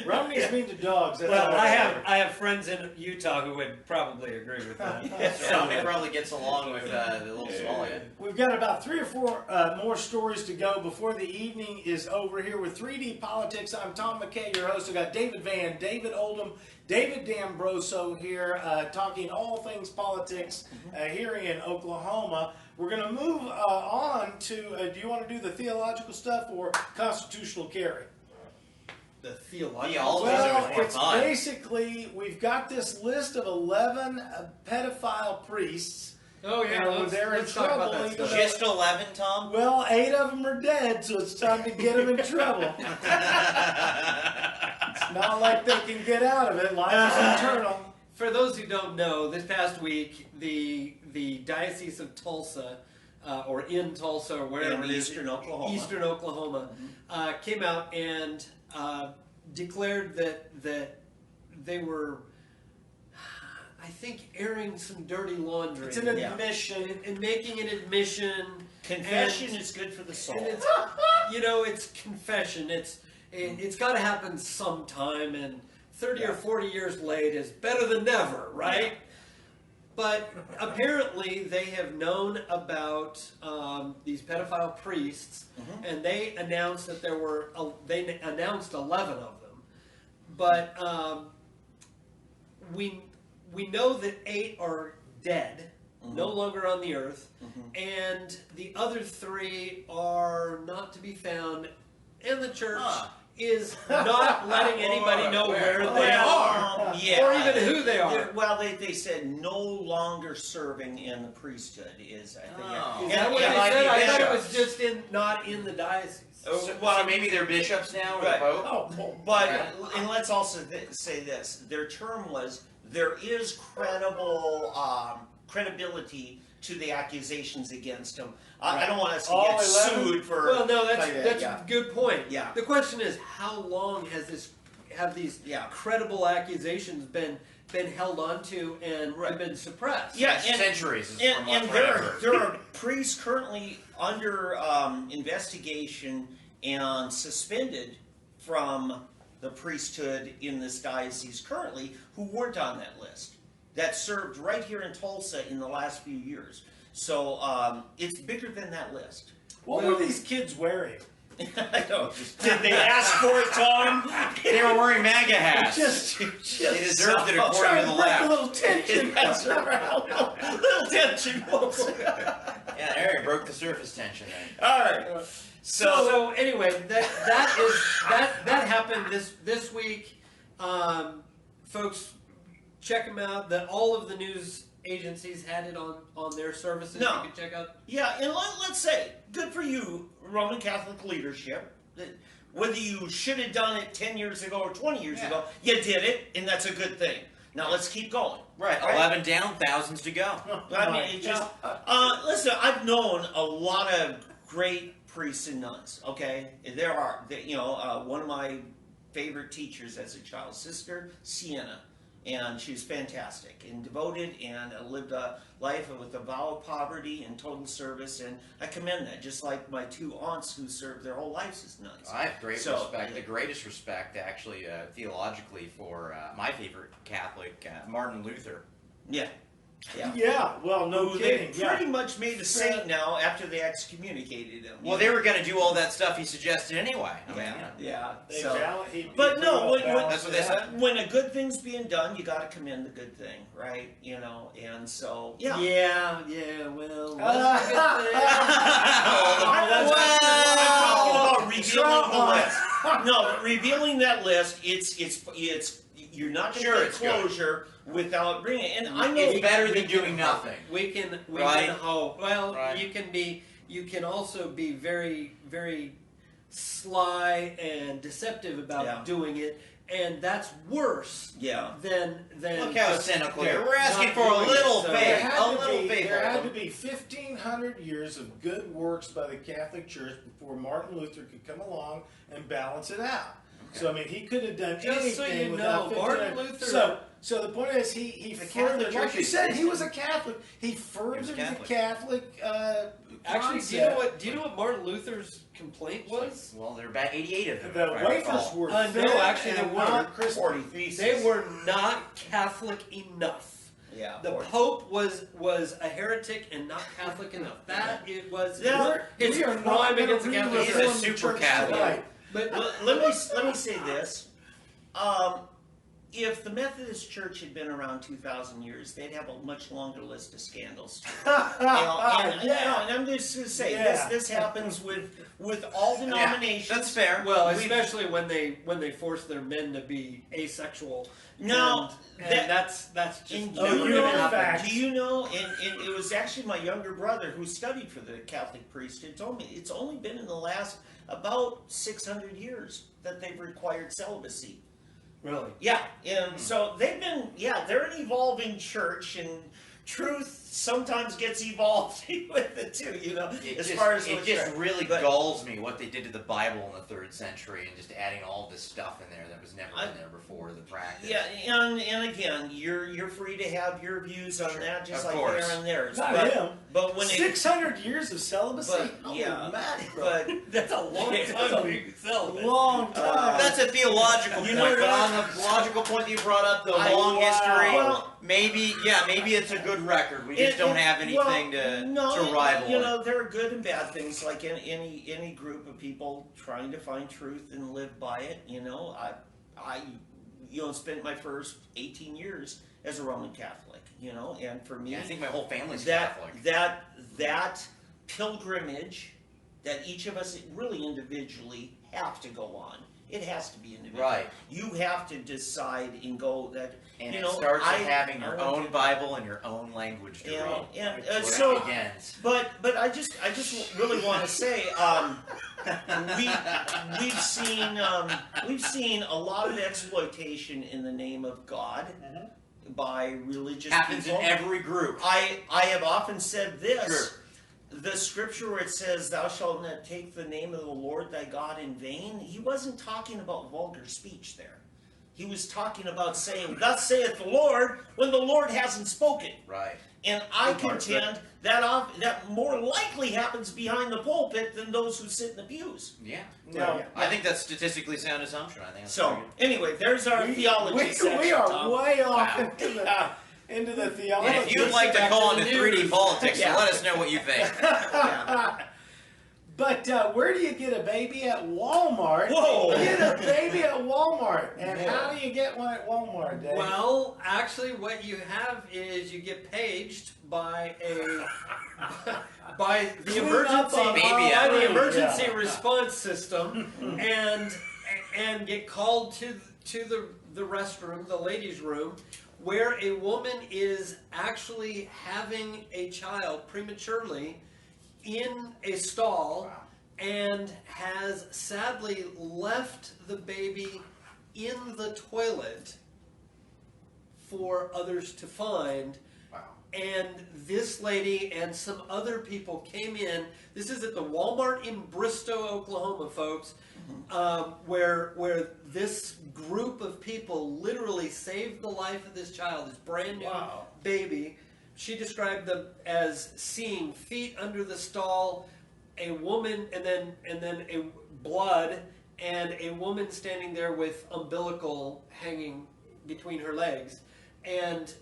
Romney's mean to dogs. That's Well, all I have friends in Utah who would probably agree with that. So Romney probably gets along with the little small guy. We've got about 3 or 4 more stories to go before the evening is over here with 3D Politics. I'm Tom McKay, your host. I've got David Van, David Oldham, David D'Ambroso here, talking all things politics here in Oklahoma. We're going to move on to, do you want to do the theological stuff or constitutional carry? The theological. Well, it's basically, we've got this list of 11 pedophile priests. Oh, yeah, let's talk about that stuff. Just 11, Tom? Well, 8 of them are dead, so it's time to get them in trouble. It's not like they can get out of it. Life is eternal. For those who don't know, this past week, the Diocese of Tulsa, or in Tulsa, or wherever it is, Eastern Oklahoma, came out and declared that they were, I think, airing some dirty laundry. It's an admission. And making an admission. Confession is good for the soul. And it's confession. It's got to happen sometime, and 30 or 40 years late is better than never, right? Yeah. But apparently they have known about these pedophile priests, and they announced that they announced 11 of them. But we know that 8 are dead, no longer on the earth, and the other 3 are not to be found, and the church is not letting anybody know where they are, or even who they are. Well, they said no longer serving in the priesthood is, I think. Is that what they said? I thought it was just not in the diocese. Well, maybe they're bishops now, or the Pope? But, and let's also say this, their term was, there is credibility to the accusations against him. I don't want us to get sued for... Well, no, that's a good point. Yeah. The question is, how long have these credible accusations been held onto and been suppressed? Yeah, centuries. And there are priests currently under investigation and suspended from the priesthood in this diocese currently who weren't on that list, that served right here in Tulsa in the last few years. So it's bigger than that list. What were these kids wearing? I know. Did they ask for it, Tom? They were wearing MAGA hats. Just they deserved it according to the left. left. A little tension. Little tension, folks. Yeah, there you broke the surface tension there. All right. So anyway, that happened this week. Folks, check them out. All of the news agencies had it on their services. No. You can check out. Yeah, and let's say, good for you, Roman Catholic leadership. Whether you should have done it 10 years ago or 20 years ago, you did it, and that's a good thing. Now let's keep going. Right, 11 down, thousands to go. I mean, it just listen. I've known a lot of great priests and nuns. Okay, there are. One of my favorite teachers as a child, Sister Sienna, and she was fantastic and devoted and lived a life with a vow of poverty and total service. And I commend that. Just like my two aunts who served their whole lives as nuns. I have great respect, the greatest respect, actually, theologically, for my favorite Catholic, Martin Luther. Yeah. Yeah. Yeah, well, no kidding. They pretty much made a saint now after they excommunicated him. Well, they were going to do all that stuff he suggested anyway. But no, that's what they said. When a good thing's being done, you got to commend the good thing, right? And so Well, revealing that list. It's you're not going to get closure without bringing it. And I know it's better than doing nothing. We can hope. Well, you can also be very, very sly and deceptive about doing it, and that's worse. Than look how cynical you're. We're asking for a little faith. There had to be 1,500 years of good works by the Catholic Church before Martin Luther could come along and balance it out. Okay. So I mean, he could have done anything without Martin Luther. So the point is, he furthered, like you said, he was a Catholic. He furthered the Catholic. Actually, do you know what Martin Luther's complaint was? Well, there are about 88 of them. The wafers were no, actually they weren't. 40 theses. They were not Catholic enough. Yeah, the Pope was a heretic and not Catholic enough. That it was. It's a crime against the Catholic. He's a super Catholic. Right. But let me say this. If the Methodist Church had been around 2,000 years, they'd have a much longer list of scandals. And I'm just going to say, this happens with all denominations. That's fair. Well, especially when they force their men to be asexual. No, and that's just. Do you know? And it was actually my younger brother who studied for the Catholic priesthood told me it's only been in the last about 600 years that they've required celibacy. Really? Yeah, and so they've been, they're an evolving church, and truth sometimes gets evolved with it too, It just really galls me what they did to the Bible in the 3rd century and just adding all this stuff in there that was never in there before, the practice. Yeah, and again, you're free to have your views on that, just like they're on theirs. But when 600 years of celibacy? But that's a long time being celibate. Long time. That's a theological point, but on the logical point that you brought up, the long history, maybe it's a good record. We just don't have anything to rival. There are good and bad things, like in any group of people trying to find truth and live by it. I spent my first 18 years as a Roman Catholic. And for me, I think my whole family's Catholic. That pilgrimage that each of us really individually have to go on. It has to be individual. Right. You have to decide and go that. And it starts with having your own Bible and your own language to read. But I just really want to say we've seen a lot of exploitation in the name of God by religious happens people. In every group. I have often said this. Sure. The scripture where it says, "Thou shalt not take the name of the Lord thy God in vain," he wasn't talking about vulgar speech there. He was talking about saying, "Thus saith the Lord," when the Lord hasn't spoken. Right. And I contend that more likely happens behind the pulpit than those who sit in the pews. Yeah. I think that's statistically sound assumption. I think that's so. Anyway, there's our theology section. We are way off into the theology. And if you'd like to call into 3D politics, let us know what you think. But where do you get a baby at Walmart? Whoa. You get a baby at Walmart. And Whoa. how do you get one at Walmart, Dave? Well, actually, what you have is you get paged by by the Clean emergency up on Baby by the hour. emergency Yeah. response system, and get called to the restroom, the ladies' room, where a woman is actually having a child prematurely in a stall. Wow. And has sadly left the baby in the toilet for others to find. Wow. And this lady and some other people came in. This is at the Walmart in Bristow, Oklahoma, folks, where this group of people literally saved the life of this child, this brand new Wow. baby. She described them as seeing feet under the stall, a woman, and then a blood, and a woman standing there with umbilical hanging between her legs, and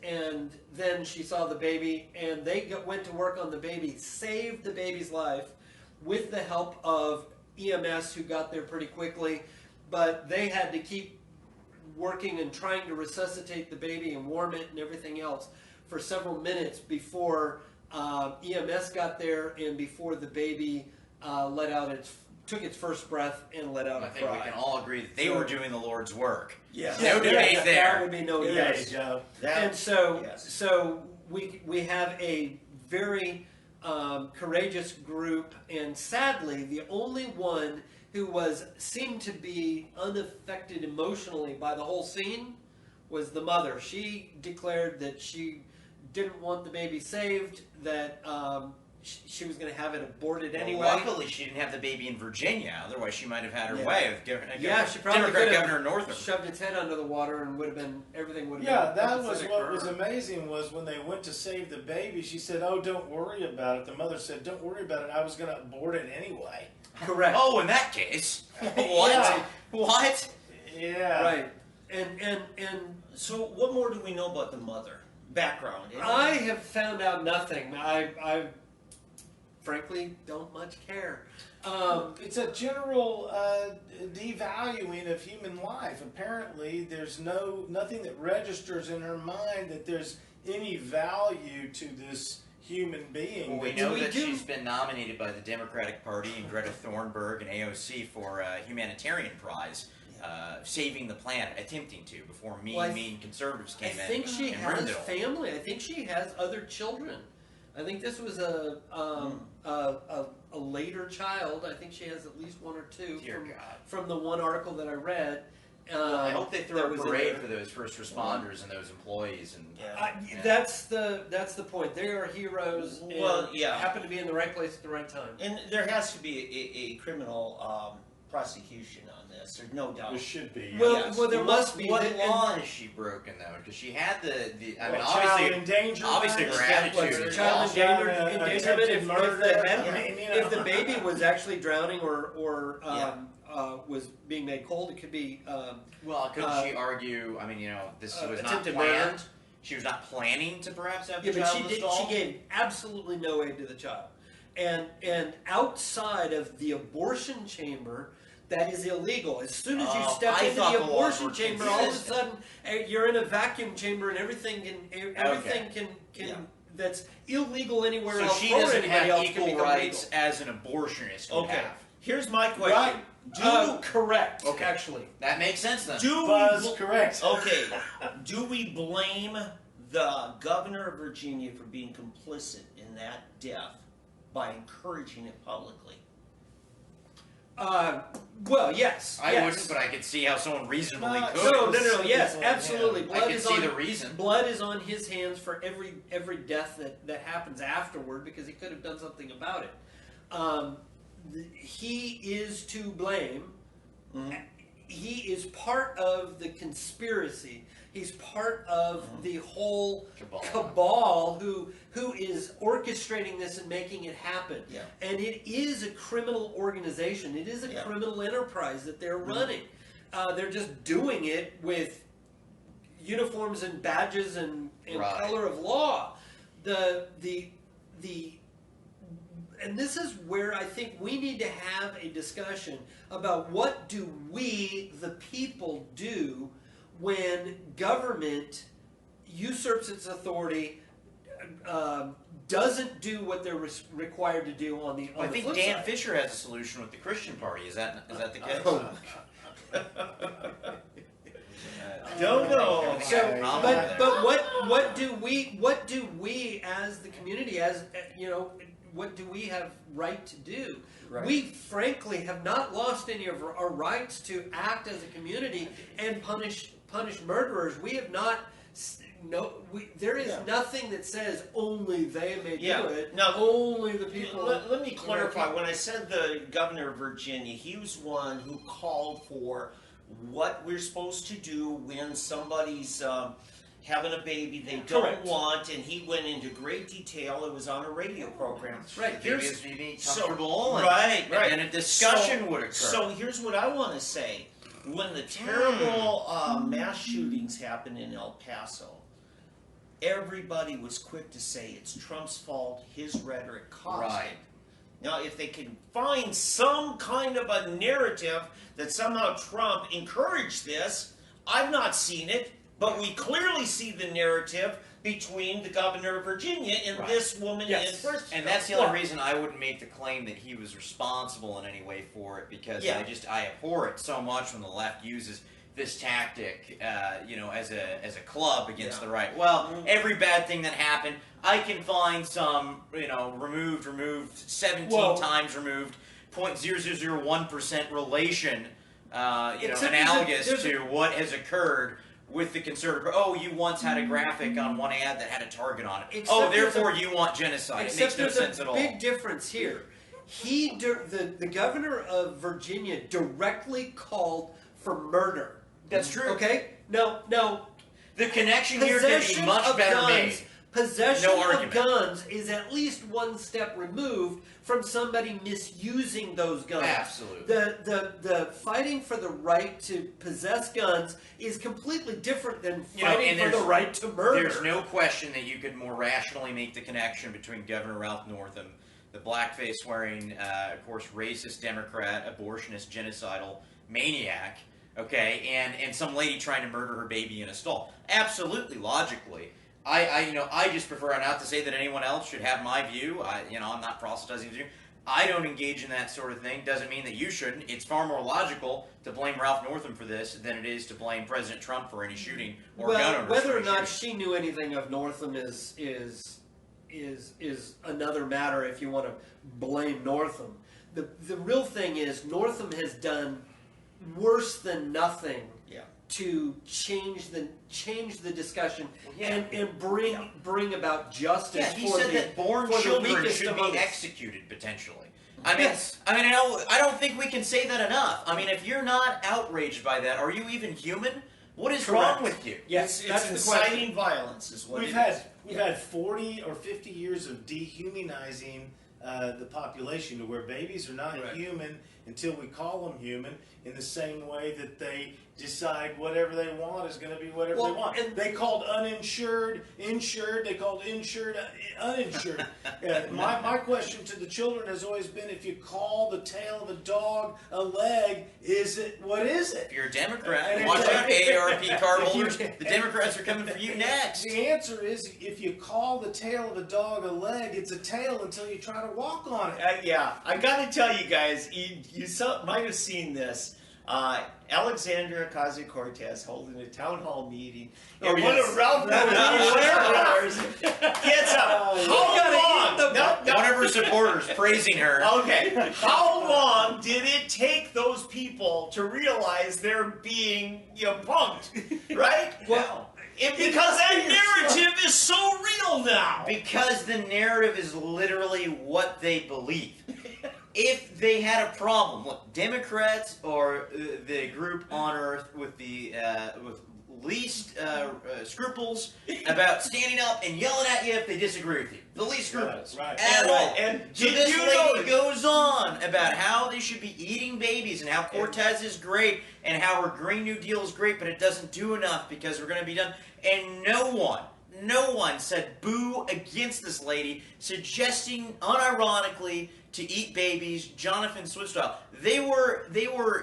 then she saw the baby, and they went to work on the baby, saved the baby's life with the help of EMS, who got there pretty quickly, but they had to keep working and trying to resuscitate the baby and warm it and everything else for several minutes before EMS got there and before the baby took its first breath and let out I a think we cry. can all agree that they were doing the Lord's work. Yeah. No debate That there. would be no Good debate. day, Joe. And so, yes. so we have a very courageous group, and sadly, the only one who seemed to be unaffected emotionally by the whole scene was the mother. She declared that she didn't want the baby saved, that she was going to have it aborted anyway. Well, luckily, she didn't have the baby in Virginia. Otherwise, she might have had her Yeah. way of giving She probably Democrat could have Governor Northam. shoved its head under the water, and everything would have Yeah, been that was copacetic what for was her. amazing was when they went to save the baby, she said, "Oh, don't worry about it." The mother said, "Don't worry about it. I was going to abort it anyway." Correct. Oh, in that case, what? Yeah. What? Yeah. Right. And So what more do we know about the mother? Background. I have found out nothing. I frankly don't much care. It's a general devaluing of human life. Apparently, there's nothing that registers in her mind that there's any value to this human being. Well, we That's- know we that do- she's been nominated by the Democratic Party and Greta Thunberg and AOC for a humanitarian prize, saving the planet, attempting to, before mean conservatives I came in think she and has ruined it all. family. I think she has other children. I think this was a later child. I think she has at least one or two Dear God. from the one article that I read. I hope they throw that a was in parade there. for those first responders and those employees. And Yeah. That's the point. They are heroes. And Well, yeah. happen to be in the right place at the right time. And there has to be a criminal prosecution on this. There's no doubt. There should be. Well, Yes. well, there must be. What And- law has she broken though? Because she had the. I mean, Well, child obviously, endangerment, obviously her attitude is child awful. endangerment. attempted If murder. the I mean, you know. if the baby was actually drowning or Yeah. was being made cold, it could be. Well, couldn't she argue? I mean, this was not attempted planned. murder. She was not planning to perhaps have Yeah, the but child she in did. the stall. She gave absolutely no aid to the child, and outside of the abortion chamber, that is illegal. As soon as you Oh, step I into thought the the laws abortion were chamber, all of a consistent. sudden you're in a vacuum chamber, and everything can Yeah. that's illegal anywhere So else. she for doesn't anybody have else can equal become rights legal. as an abortionist would Okay. have. Here's my question. Right. Correct. Okay. Actually. That makes sense then. Do Buzz, we correct. Okay. Do we blame the governor of Virginia for being complicit in that death by encouraging it publicly? Well, yes. I yes. wouldn't, but I could see how someone reasonably No, could. No. Yes, People, yeah. absolutely. I Blood could is see on the reason. blood is on his hands for every death that happens afterward, because he could have done something about it. He is to blame. Mhm. He is part of the conspiracy. He's part of the whole cabal who is orchestrating this and making it happen. Yeah. And it is a criminal organization. It is a Yeah. criminal enterprise that they're running. They're just doing it with uniforms and badges and Right. color of law. and this is where I think we need to have a discussion about what do we, the people, do when government usurps its authority, doesn't do what they're required to do on the I think flip Dan side. Fisher has a solution with the Christian Party. Is that the case? Don't know. So, Okay. but what do we as the community, as what do we have right to do? Right. We frankly have not lost any of our rights to act as a community and punish murderers. We have not. There is nothing that says only they may do it. Now, only the people. Let me clarify. When I said the governor of Virginia, he was one who called for what we're supposed to do when somebody's having a baby they don't Correct. want, and he went into great detail. It was on a radio program. Right. Baby is to be comfortable, right. and a discussion would occur. So here's what I want to say. When the terrible mass shootings happened in El Paso, everybody was quick to say it's Trump's fault, his rhetoric caused Right. it. Now, if they can find some kind of a narrative that somehow Trump encouraged this, I've not seen it, but we clearly see the narrative between the governor of Virginia and Right. this woman Yes. in first. And that's the only reason I wouldn't make the claim that he was responsible in any way for it, because I abhor it so much when the left uses this tactic, as a club against the right. Well, every bad thing that happened, I can find some, removed, 17 times removed, 0.0001% relation, analogous to what has occurred with the conservative. Oh, you once had a graphic on one ad that had a target on it. Except Therefore you want genocide. It makes no sense at all. Big difference here. The governor of Virginia directly called for murder. That's true. Okay? No. The connection here can be much better made. Possession No of argument. guns is at least one step removed from somebody misusing those guns. Absolutely. The fighting for the right to possess guns is completely different than You know, fighting and for the there's- right to murder. There's no question that you could more rationally make the connection between Governor Ralph Northam, the blackface wearing, of course, racist Democrat, abortionist, genocidal maniac, okay, and some lady trying to murder her baby in a stall. Absolutely, logically. I just prefer not to say that anyone else should have my view. I'm not proselytizing the view. I don't engage in that sort of thing. Doesn't mean that you shouldn't. It's far more logical to blame Ralph Northam for this than it is to blame President Trump for any shooting or gun owners. Whether for or any not shooting. she knew anything of Northam is another matter. If you want to blame Northam, the real thing is Northam has done worse than nothing to change the discussion and bring about justice. Yeah, he for said the, that born for the children weakest should among be us. executed potentially. Yes. I don't think we can say that enough. I mean, if you're not outraged by that, are you even human? What is wrong with you? Yes, It's that's the question. inciting violence is what We've had 40 or 50 years of dehumanizing the population to where babies are not human until we call them human, in the same way that they decide whatever they want is going to be whatever they want. and- They called uninsured insured. They called insured uninsured. My question to the children has always been: if you call the tail of a dog a leg, what is it? If you're a Democrat, And watch if- out, AARP card if you- holders. The Democrats are coming for you next. The answer is, if you call the tail of a dog a leg, it's a tail until you try to walk on it. I got to tell you guys, you might have seen this. Alexandria Ocasio-Cortez holding a town hall meeting, and one yes. of Ralph Northam's senators gets up. How long? One of her supporters praising her. Okay, how long did it take those people to realize they're being punked? Right? Well, Because that narrative is so real now. Because the narrative is literally what they believe. If they had a problem, look, Democrats are the group on earth with the with least scruples about standing up and yelling at you if they disagree with you. The least scruples Right. at all. And So did this you lady know- goes on about how they should be eating babies and how Cortez is great and how her Green New Deal is great, but it doesn't do enough because we're going to be done. And no one, no one said boo against this lady, suggesting unironically to eat babies, Jonathan Swift style. They were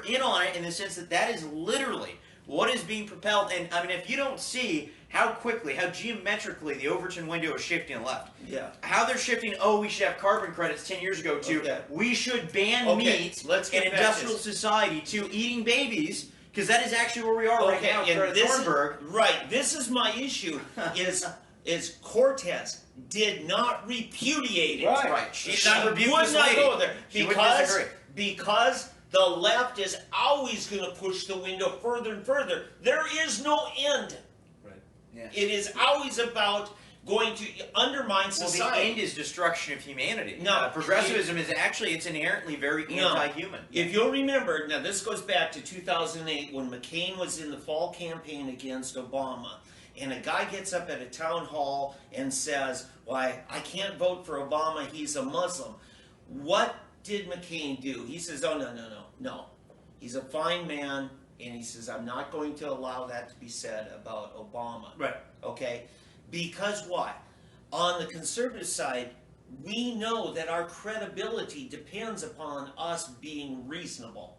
in on it in the sense that that is literally what is being propelled. And I mean, if you don't see how quickly, how geometrically the Overton window is shifting left. Yeah. How they're shifting, oh, we should have carbon credits 10 years ago, to we should ban meat in industrial society, to eating babies, because that is actually where we are right now. And right. This is my issue, is Cortez did not repudiate it. Right. She would not go there. Because the left is always going to push the window further and further. There is no end. Right. Yeah. It is always about going to undermine society. Well, the end is destruction of humanity. No, progressivism is actually, it's inherently very anti-human. If you'll remember, now this goes back to 2008 when McCain was in the fall campaign against Obama, and a guy gets up at a town hall and says, "Why, I can't vote for Obama, he's a Muslim." What did McCain do? He says, "Oh, no. He's a fine man," and he says, "I'm not going to allow that to be said about Obama." Right. Okay? Because why? On the conservative side, we know that our credibility depends upon us being reasonable.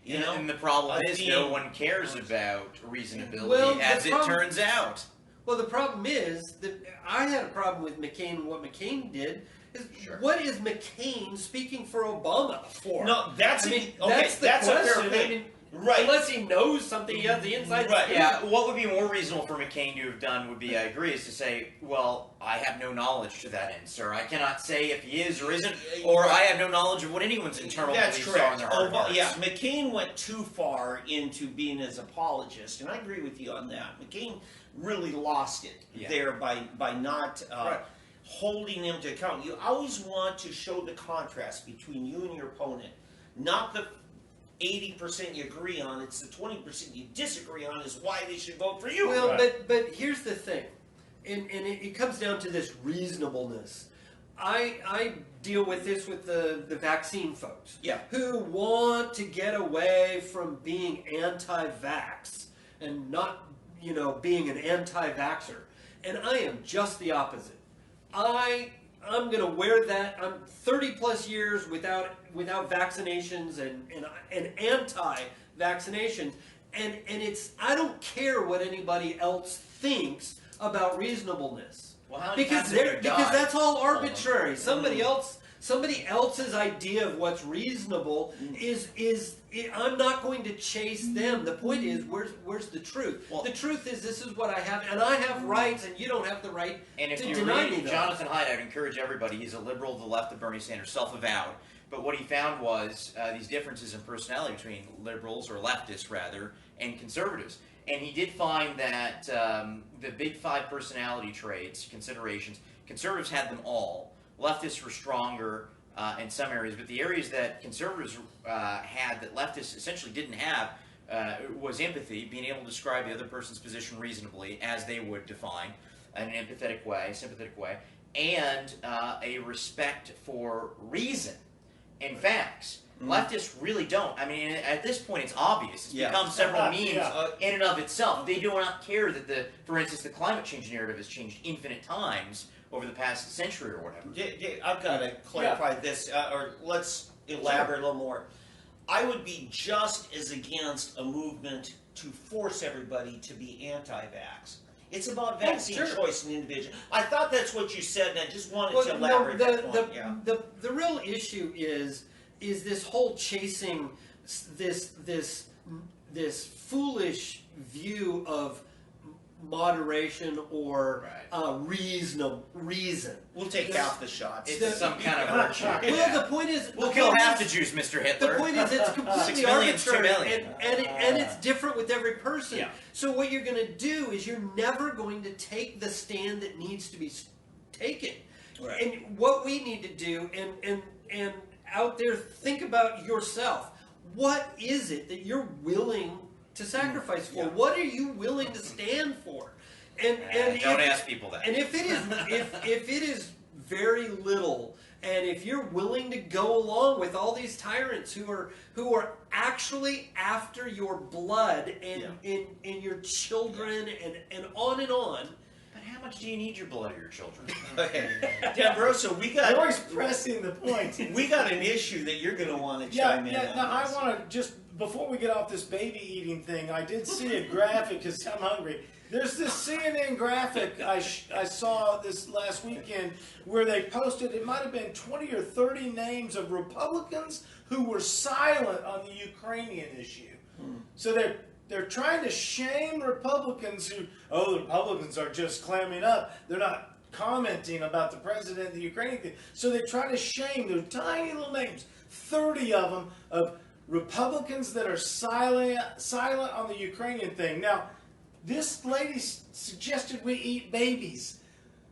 You know? And the problem is no one cares about reasonability, as it turns out. Well, the problem is that I had a problem with McCain and what McCain did. What is McCain speaking for Obama for? No, that's that's the question. A fair thing. I mean, right. Unless he knows something, he has the inside. Right. Yeah, what would be more reasonable for McCain to have done would be, I agree, is to say, well, I have no knowledge to that end, sir. I cannot say if he is or isn't, or I have no knowledge of what anyone's internal beliefs are in their heart of hearts. Yeah, McCain went too far into being his apologist, and I agree with you on that. McCain really lost it there by not holding him to account. You always want to show the contrast between you and your opponent, not the 80% you agree on, it's the 20% you disagree on is why they should vote for you. Well, but here's the thing, and it comes down to this reasonableness. I deal with this with the vaccine folks, who want to get away from being anti-vax and not, being an anti-vaxxer, and I am just the opposite. I'm going to wear that. I'm 30 plus years without vaccinations and anti-vaccinations, and it's, I don't care what anybody else thinks about reasonableness. Well, because that's all arbitrary. Somebody else's idea of what's reasonable is I'm not going to chase them. The point is, where's the truth? Well, the truth is, this is what I have, and I have rights, and you don't have the right to deny me those. Jonathan Haidt, I'd encourage everybody. He's a liberal to the left of Bernie Sanders, self-avowed. But what he found was these differences in personality between liberals, or leftists rather, and conservatives. And he did find that the big five personality traits, considerations, conservatives had them all. Leftists were stronger in some areas, but the areas that conservatives had that leftists essentially didn't have was empathy, being able to describe the other person's position reasonably as they would define in an empathetic way, sympathetic way, and a respect for reason and facts. Leftists really don't. I mean, at this point, it's obvious. It's become several memes in and of itself. They do not care that, for instance, the climate change narrative has changed infinite times over the past century or whatever. I've got to clarify this, or let's elaborate a little more. I would be just as against a movement to force everybody to be anti-vax. It's about vaccine choice and individual. I thought that's what you said, and I just wanted to elaborate that point. The real issue is this whole chasing this foolish view of moderation or reason. We'll take half the shots. It's some kind of virtue. Well, the point is, we'll kill half the Jews, Mr. Hitler. The point is, it's completely arbitrary, and it's different with every person. Yeah. So what you're going to do is you're never going to take the stand that needs to be taken. Right. And what we need to do, and out there, think about yourself. What is it that you're willing to sacrifice for? What are you willing to stand for? And don't ask people that. And if it is very little, and if you're willing to go along with all these tyrants who are actually after your blood and your children and on, But how much do you need your blood of your children? Okay. D'Ambrosio, we You're got always pressing the point. we got an issue that you're going to want to Yeah, chime in yeah. on. Now I this. want to just before we get off this baby eating thing, I did see a graphic because I'm hungry. There's this CNN graphic I saw this last weekend where they posted, it might have been 20 or 30 names of Republicans who were silent on the Ukrainian issue. So they're trying to shame Republicans who, the Republicans are just clamming up. They're not commenting about the president of the Ukrainian thing. So they try to shame, they're tiny little names, 30 of them, of Republicans that are silent on the Ukrainian thing. Now, this lady suggested we eat babies.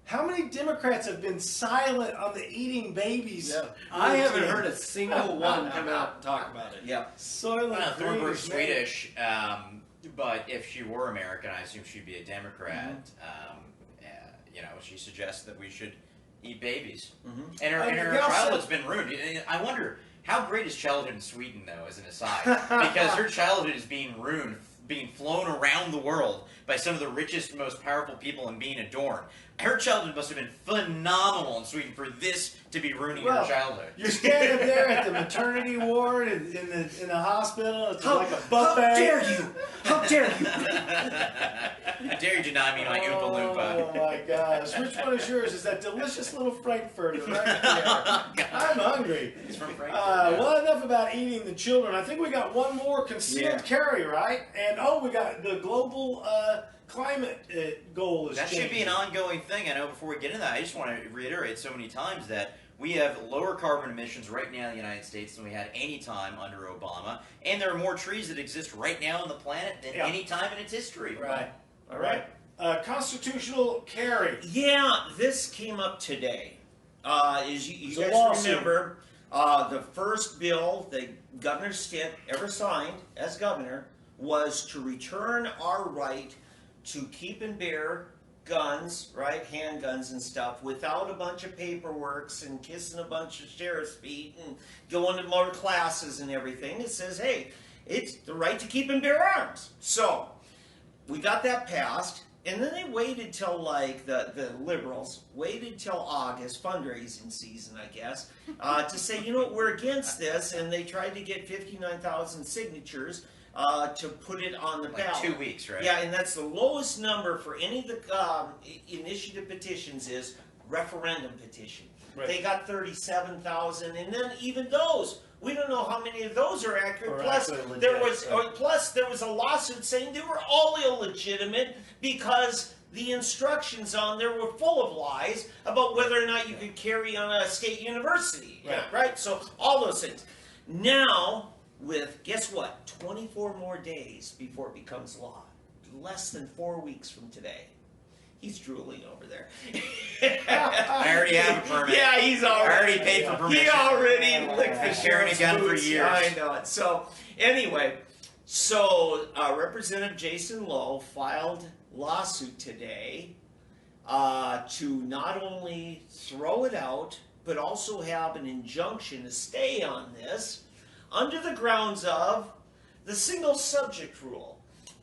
How many Democrats have been silent on the eating babies? Yeah. I haven't heard a single one come out and talk about it. Yeah. Soylent Green Thornburg's is Swedish, but if she were American, I assume she'd be a Democrat. She suggests that we should eat babies. And her childhood's been ruined. I wonder, how great is childhood in Sweden, though, as an aside? Because her childhood is being ruined, being flown around the world by some of the richest, most powerful people and being adorned. Her childhood must have been phenomenal in Sweden for this to be ruining her childhood. You're standing there at the maternity ward in the hospital. It's like a buffet. How dare you? How dare you? How dare you deny me my Oompa Loompa? Oh my gosh. Which one is yours? Is that delicious little Frankfurter right there? I'm hungry. He's from Frankfurt. Well, enough about eating the children. I think we got one more concealed carry, right? And we got the global climate goal is That changing. should be an ongoing thing. I know before we get into that, I just want to reiterate so many times that we have lower carbon emissions right now in the United States than we had any time under Obama. And there are more trees that exist right now on the planet than any time in its history. Right. All right. Constitutional carry. Yeah, this came up today. As you It's a guys lawsuit. remember, the first bill that Governor Stitt ever signed as governor was to return our right to keep and bear guns, right, handguns and stuff, without a bunch of paperworks and kissing a bunch of sheriff's feet and going to more classes and everything. It says, hey, it's the right to keep and bear arms. So we got that passed, and then they waited till, like, the liberals waited till August, fundraising season, I guess, to say, you know, we're against this, and they tried to get 59,000 signatures to put it on the ballot. 2 weeks, right? Yeah, and that's the lowest number for any of the initiative petitions is referendum petition. Right. They got 37,000, and then even those, we don't know how many of those are accurate. Or Plus, actually legit, there was a lawsuit saying they were all illegitimate because the instructions on there were full of lies about whether or not you could carry on a state university. Right? So all those things. Now, with, guess what, 24 more days before it becomes law. Less than 4 weeks from today. He's drooling over there. I already have a permit. Yeah, he's already. I already paid for permission. He already licked the Been carrying a sheriff's gun for boots. years. I know it. So, anyway, Representative Jason Lowe filed lawsuit today to not only throw it out, but also have an injunction to stay on this under the grounds of the single subject rule.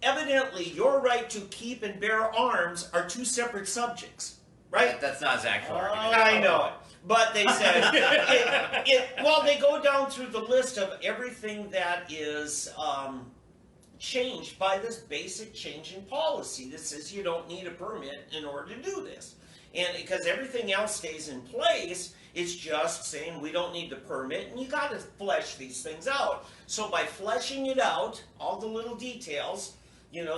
Evidently, your right to keep and bear arms are two separate subjects, right? That's not his actual argument. I know it. But they said, they go down through the list of everything that is changed by this basic change in policy that says you don't need a permit in order to do this. And because everything else stays in place, it's just saying we don't need the permit, and you got to flesh these things out. So by fleshing it out, all the little details,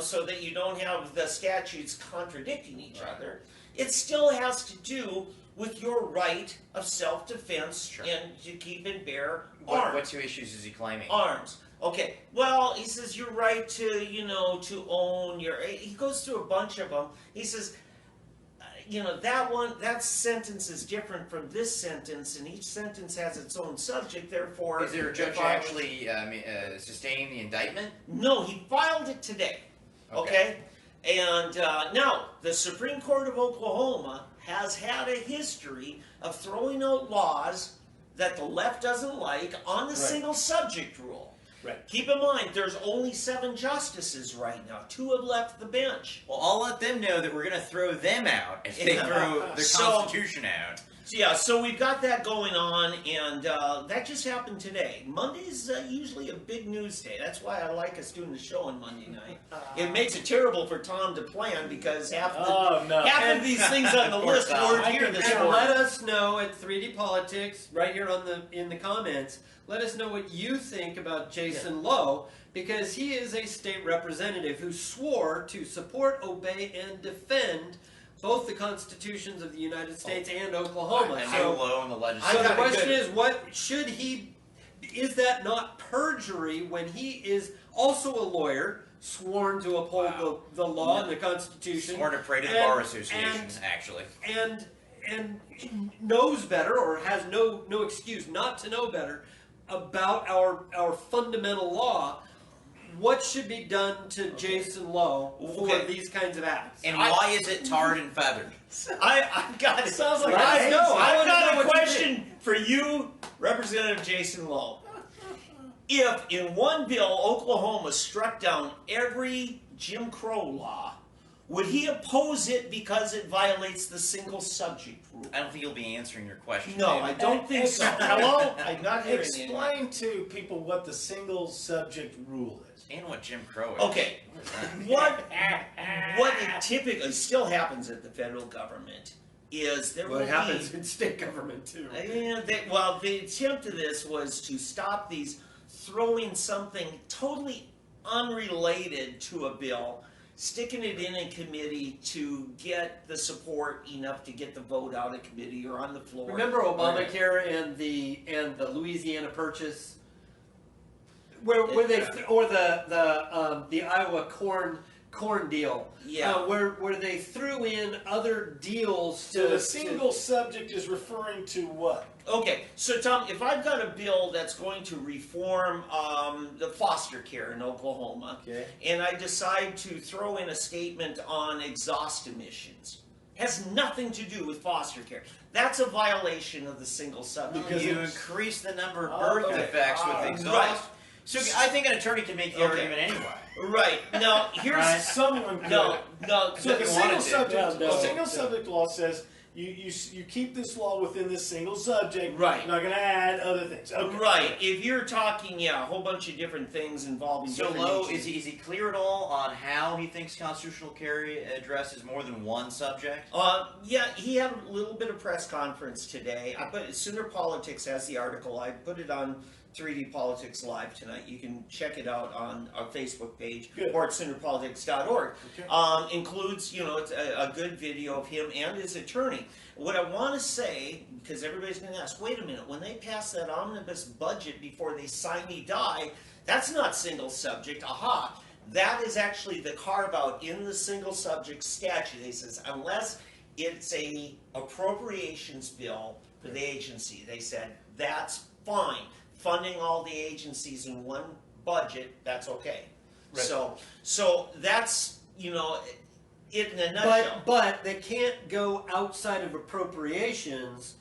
so that you don't have the statutes contradicting each other, it still has to do with your right of self-defense and to keep and bear arms. What two issues is he claiming? Arms. Okay. Well, he says your right to, to own your. He goes through a bunch of them. He says, that sentence is different from this sentence, and each sentence has its own subject. Therefore, Is there a judge actually sustaining the indictment? No, he filed it today. Okay? And now, the Supreme Court of Oklahoma has had a history of throwing out laws that the left doesn't like on the single subject rule. Right. Keep in mind, there's only 7 justices right now. 2 have left the bench. Well, I'll let them know that we're going to throw them out if they throw the Constitution out. Yeah, so we've got that going on, and that just happened today. Monday's usually a big news day. That's why I like us doing the show on Monday night. It makes it terrible for Tom to plan because half of these things on the list weren't here this And morning. let us know at 3D Politics right here in the comments. Let us know what you think about Jason Lowe, because he is a state representative who swore to support, obey, and defend both the constitutions of the United States and Oklahoma. And So, Lowe in the so legislature. the question is, what should he? Is that not perjury when he is also a lawyer, sworn to uphold the law and the Constitution, Sworn to pray to the bar associations, actually. and knows better, or has no excuse not to know better about our fundamental law? What should be done to Jason Lowe for these kinds of acts? And why is it tarred and feathered? I've got It sounds like I've I wanna know got a what you question for you, Representative Jason Lowe. If in one bill Oklahoma struck down every Jim Crow law, would he oppose it because it violates the single subject rule? I don't think you'll be answering your question. No, David. I don't think so. Hello? I'm not hearing you. Explain to people what the single subject rule is. And what Jim Crow is. Okay, what it typically still happens at the federal government is there will What be... happens in state government too? Yeah, the attempt of this was to stop these throwing something totally unrelated to a bill, sticking it in a committee to get the support enough to get the vote out of committee or on the floor. Remember Obamacare and the Louisiana Purchase, where they or the Iowa corn deal, Yeah. where they threw in other deals So the single subject is referring to what? Okay, so Tom, if I've got a bill that's going to reform the foster care in Oklahoma, Okay. and I decide to throw in a statement on exhaust emissions, has nothing to do with foster care. That's a violation of the single subject. Because you it's- increase the number of Oh, birth okay. defects with Right. exhaust. So I think an attorney can make the Okay. argument anyway. Right. Now, here's... Right. Someone could. No. So the If you single wanted to. subject, No, the single no. subject law says you keep this law within this single subject. Right. You're not going to add other things. Okay. Right. If you're talking, a whole bunch of different things involving So different Lowe, agencies. is he clear at all on how he thinks constitutional carry addresses more than one subject? Yeah, he had a little bit of press conference today. I put Sooner Politics has the article. I put it on 3D Politics Live tonight. You can check it out on our Facebook page Good. or at SoonerPolitics.org. Okay. Includes, it's a good video of him and his attorney. What I want to say, because everybody's going to ask, wait a minute, when they pass that omnibus budget before they die, that's not single subject. Aha. That is actually the carve-out in the single subject statute. They says, unless it's a appropriations bill for the agency, they said, that's fine. Funding all the agencies in one budget, that's okay. Right. So that's, it in a nutshell. But they can't go outside of appropriations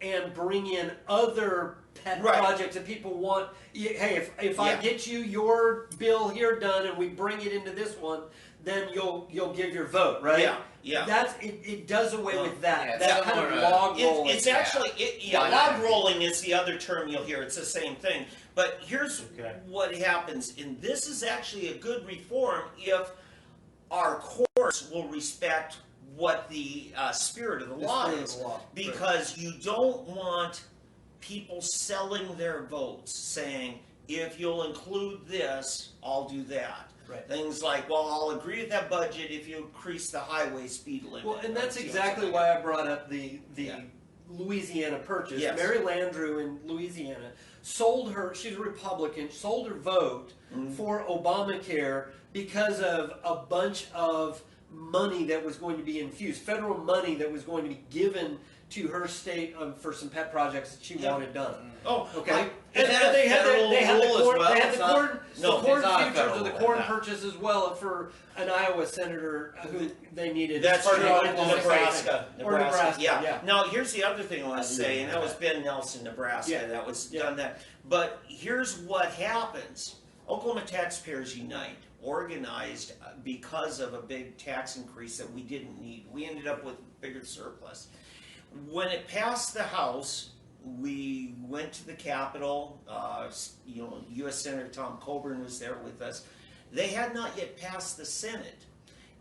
and bring in other pet Right. projects that people want. Hey, if I Yeah. get you your bill here done and we bring it into this one, then you'll give your vote, right? Yeah. It does away with that. Yeah, that kind similar of to- log rolling. It's actually, Line log item. rolling is the other term you'll hear. It's the same thing. But here's Okay. what happens, and this is actually a good reform if our courts will respect what the spirit of the law spirit of is. the law, Because you don't want people selling their votes, saying, if you'll include this, I'll do that. Right. Things like, well, I'll agree with that budget if you increase the highway speed limit. Well, and that's Or, exactly something why I brought up the Yeah. Louisiana Purchase. Yes. Mary Landrieu in Louisiana she's a Republican, sold her vote Mm-hmm. for Obamacare because of a bunch of money that was going to be infused, federal money that was going to be given to her state for some pet projects that she Yeah. wanted done. Oh, Okay, Is that a they had federal the rule as corn, well? they had It's the not- corn, no, the corn it's not a futures federal or the rule, corn no. purchase as well for an Iowa senator who they needed. That's for true. the Nebraska. Or Nebraska, Yeah. yeah. Now, here's the other thing I want to say, and that was Ben Nelson, Nebraska. Yeah. That was Yeah. done that. But here's what happens. Oklahoma Taxpayers Unite organized because of a big tax increase that we didn't need. We ended up with a bigger surplus. When it passed the House, we went to the Capitol. U.S. Senator Tom Coburn was there with us. They had not yet passed the Senate.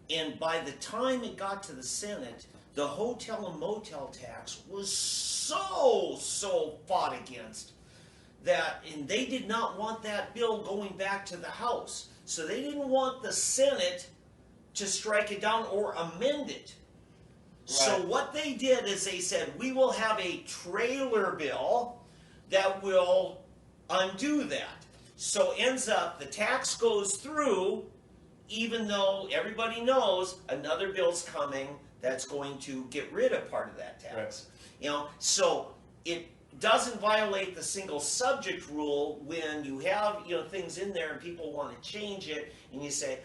And by the time it got to the Senate, the hotel and motel tax was so fought against and they did not want that bill going back to the House. So they didn't want the Senate to strike it down or amend it. Right. So what they did is they said, we will have a trailer bill that will undo that. So ends up the tax goes through, even though everybody knows another bill's coming that's going to get rid of part of that tax. Right. So it doesn't violate the single subject rule when you have things in there and people want to change it, and you say,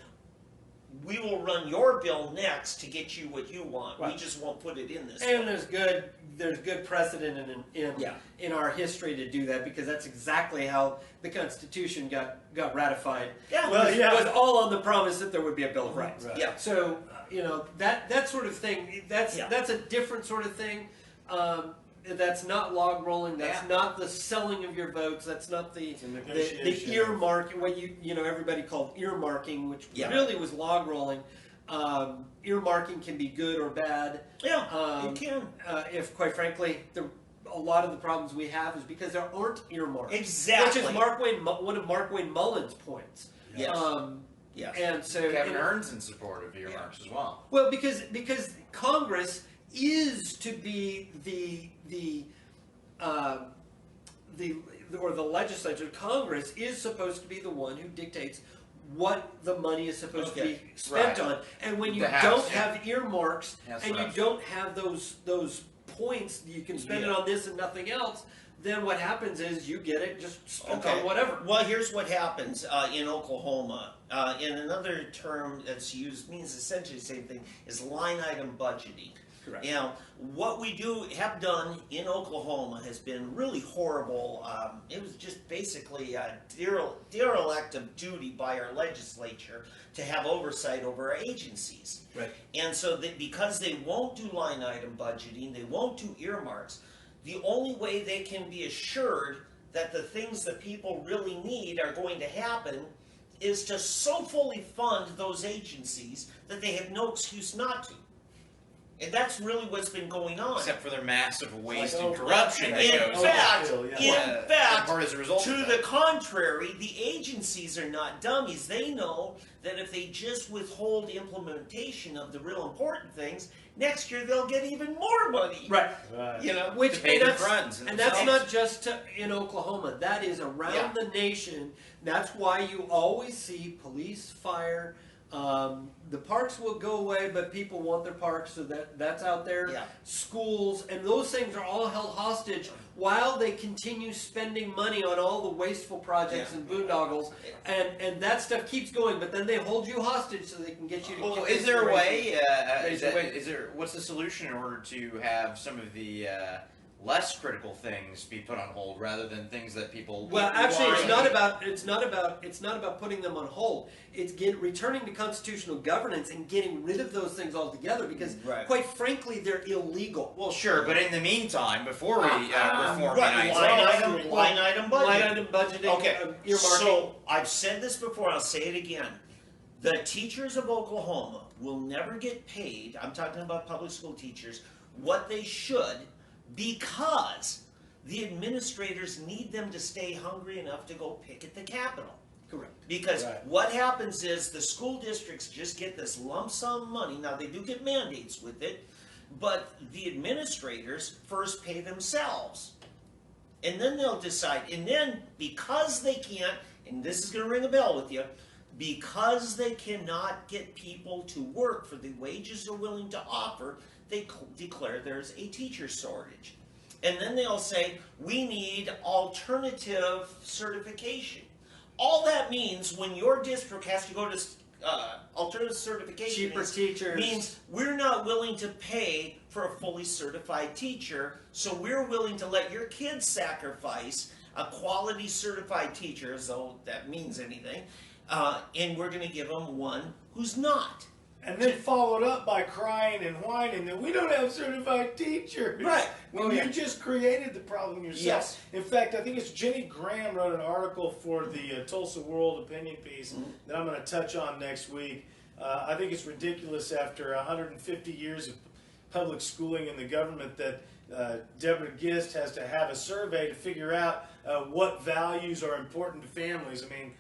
we will run your bill next to get you what you want. Right. We just won't put it in this. And there's good precedent in our history to do that, because that's exactly how the Constitution got ratified. Yeah, was all on the promise that there would be a Bill of Rights. Right. Yeah. So that sort of thing, that's a different sort of thing. That's not log rolling. That's not the selling of your votes. That's not the earmark. What everybody called earmarking, which really was log rolling. Earmarking can be good or bad. Yeah, it can. If quite frankly, a lot of the problems we have is because there aren't earmarks. Exactly. Which is one of Mark Wayne Mullen's points. Yes. Yes. And so Kevin Earn's in support of earmarks as well. Well, because Congress is to be the legislature. Congress is supposed to be the one who dictates what the money is supposed to be spent on. And when you don't have earmarks and you don't have those points, you can spend it on this and nothing else, then what happens is you get it just spent on whatever. Well, here's what happens in Oklahoma. In another term that's used, means essentially the same thing, is line item budgeting. Correct. What we have done in Oklahoma has been really horrible. It was just basically a derelict of duty by our legislature to have oversight over our agencies. Right. And so because they won't do line item budgeting, they won't do earmarks, the only way they can be assured that the things that people really need are going to happen is to so fully fund those agencies that they have no excuse not to. And that's really what's been going on. Except for their massive waste and corruption. In fact, as a result to the contrary, the agencies are not dummies. They know that if they just withhold implementation of the real important things, next year they'll get even more money. Right. Which to pay their friends. And that's not just in Oklahoma. That is around the nation. That's why you always see police, fire. The parks will go away, but people want their parks, so that's out there. Yeah. Schools, and those things are all held hostage while they continue spending money on all the wasteful projects and boondoggles, and that stuff keeps going, but then they hold you hostage so they can get you to Well, is there a way, what's the solution in order to have some of the less critical things be put on hold rather than things that people actually it's not about putting them on hold. It's returning to constitutional governance and getting rid of those things altogether, because quite frankly they're illegal. Well, sure, but in the meantime, before we reform line item budgeting, okay, earmarking. So I've said this before, I'll say it again. The teachers of Oklahoma will never get paid, I'm talking about public school teachers, what they should, because the administrators need them to stay hungry enough to go pick at the Capitol. Correct. Because what happens is the school districts just get this lump sum money. Now they do get mandates with it, but the administrators first pay themselves. And then they'll decide. And then because they can't, and this is going to ring a bell with you, because they cannot get people to work for the wages they're willing to offer, they declare there's a teacher shortage. And then they'll say, we need alternative certification. All that means when your district has to go to alternative certification, cheaper teachers, means we're not willing to pay for a fully certified teacher, so we're willing to let your kids sacrifice a quality certified teacher, as though that means anything, and we're going to give them one who's not. And then followed up by crying and whining that we don't have certified teachers. Right. When you just created the problem yourself. Yes. In fact, I think it's Jenny Graham wrote an article for the Tulsa World opinion piece that I'm going to touch on next week. I think it's ridiculous after 150 years of public schooling in the government that Deborah Gist has to have a survey to figure out what values are important to families. I mean,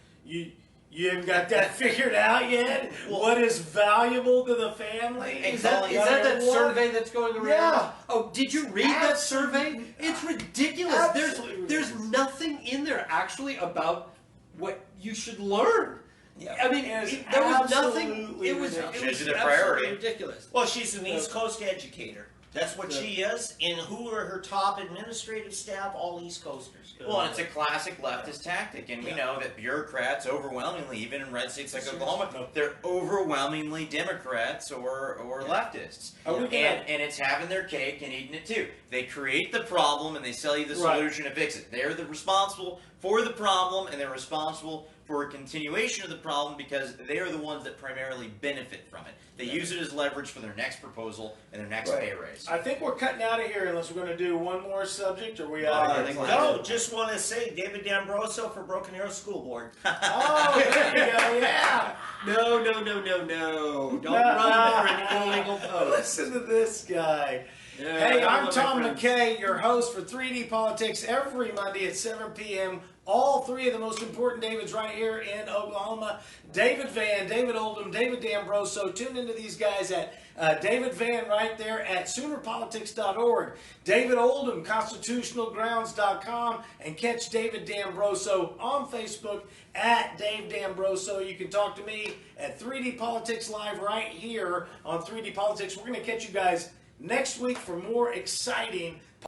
you haven't got that figured out yet? What is valuable to the family? Is that survey that's going around? Yeah. Oh, did you read that survey? It's ridiculous. Absolutely There's nothing in there actually about what you should learn. Yeah. I mean, there was nothing. It was Should be the absolutely priority. ridiculous. Well, she's an East Coast educator. That's what she is. And who are her top administrative staff? All East Coasters. Well, and it's a classic leftist tactic, and we know that bureaucrats overwhelmingly, even in red states like Oklahoma, they're overwhelmingly Democrats or leftists. And it's having their cake and eating it too. They create the problem and they sell you the solution to fix it. They're responsible for the problem, and they're responsible for a continuation of the problem because they are the ones that primarily benefit from it. They use it as leverage for their next proposal and their next pay raise. I think we're cutting out of here unless we're going to do one more subject, or we out of here? No, just want to say David D'Ambroso for Broken Arrow School Board. Oh, there you go, yeah. No. Don't run for an illegal post. Listen to this guy. Yeah, Hey, I'm Tom friends. McKay, your host for 3D Politics every Monday at 7 p.m. All three of the most important Davids right here in Oklahoma. David Van, David Oldham, David D'Ambroso. Tune into these guys at David Van right there at Soonerpolitics.org. David Oldham, ConstitutionalGrounds.com. And catch David D'Ambroso on Facebook at Dave D'Ambroso. You can talk to me at 3D Politics Live right here on 3D Politics. We're going to catch you guys next week for more exciting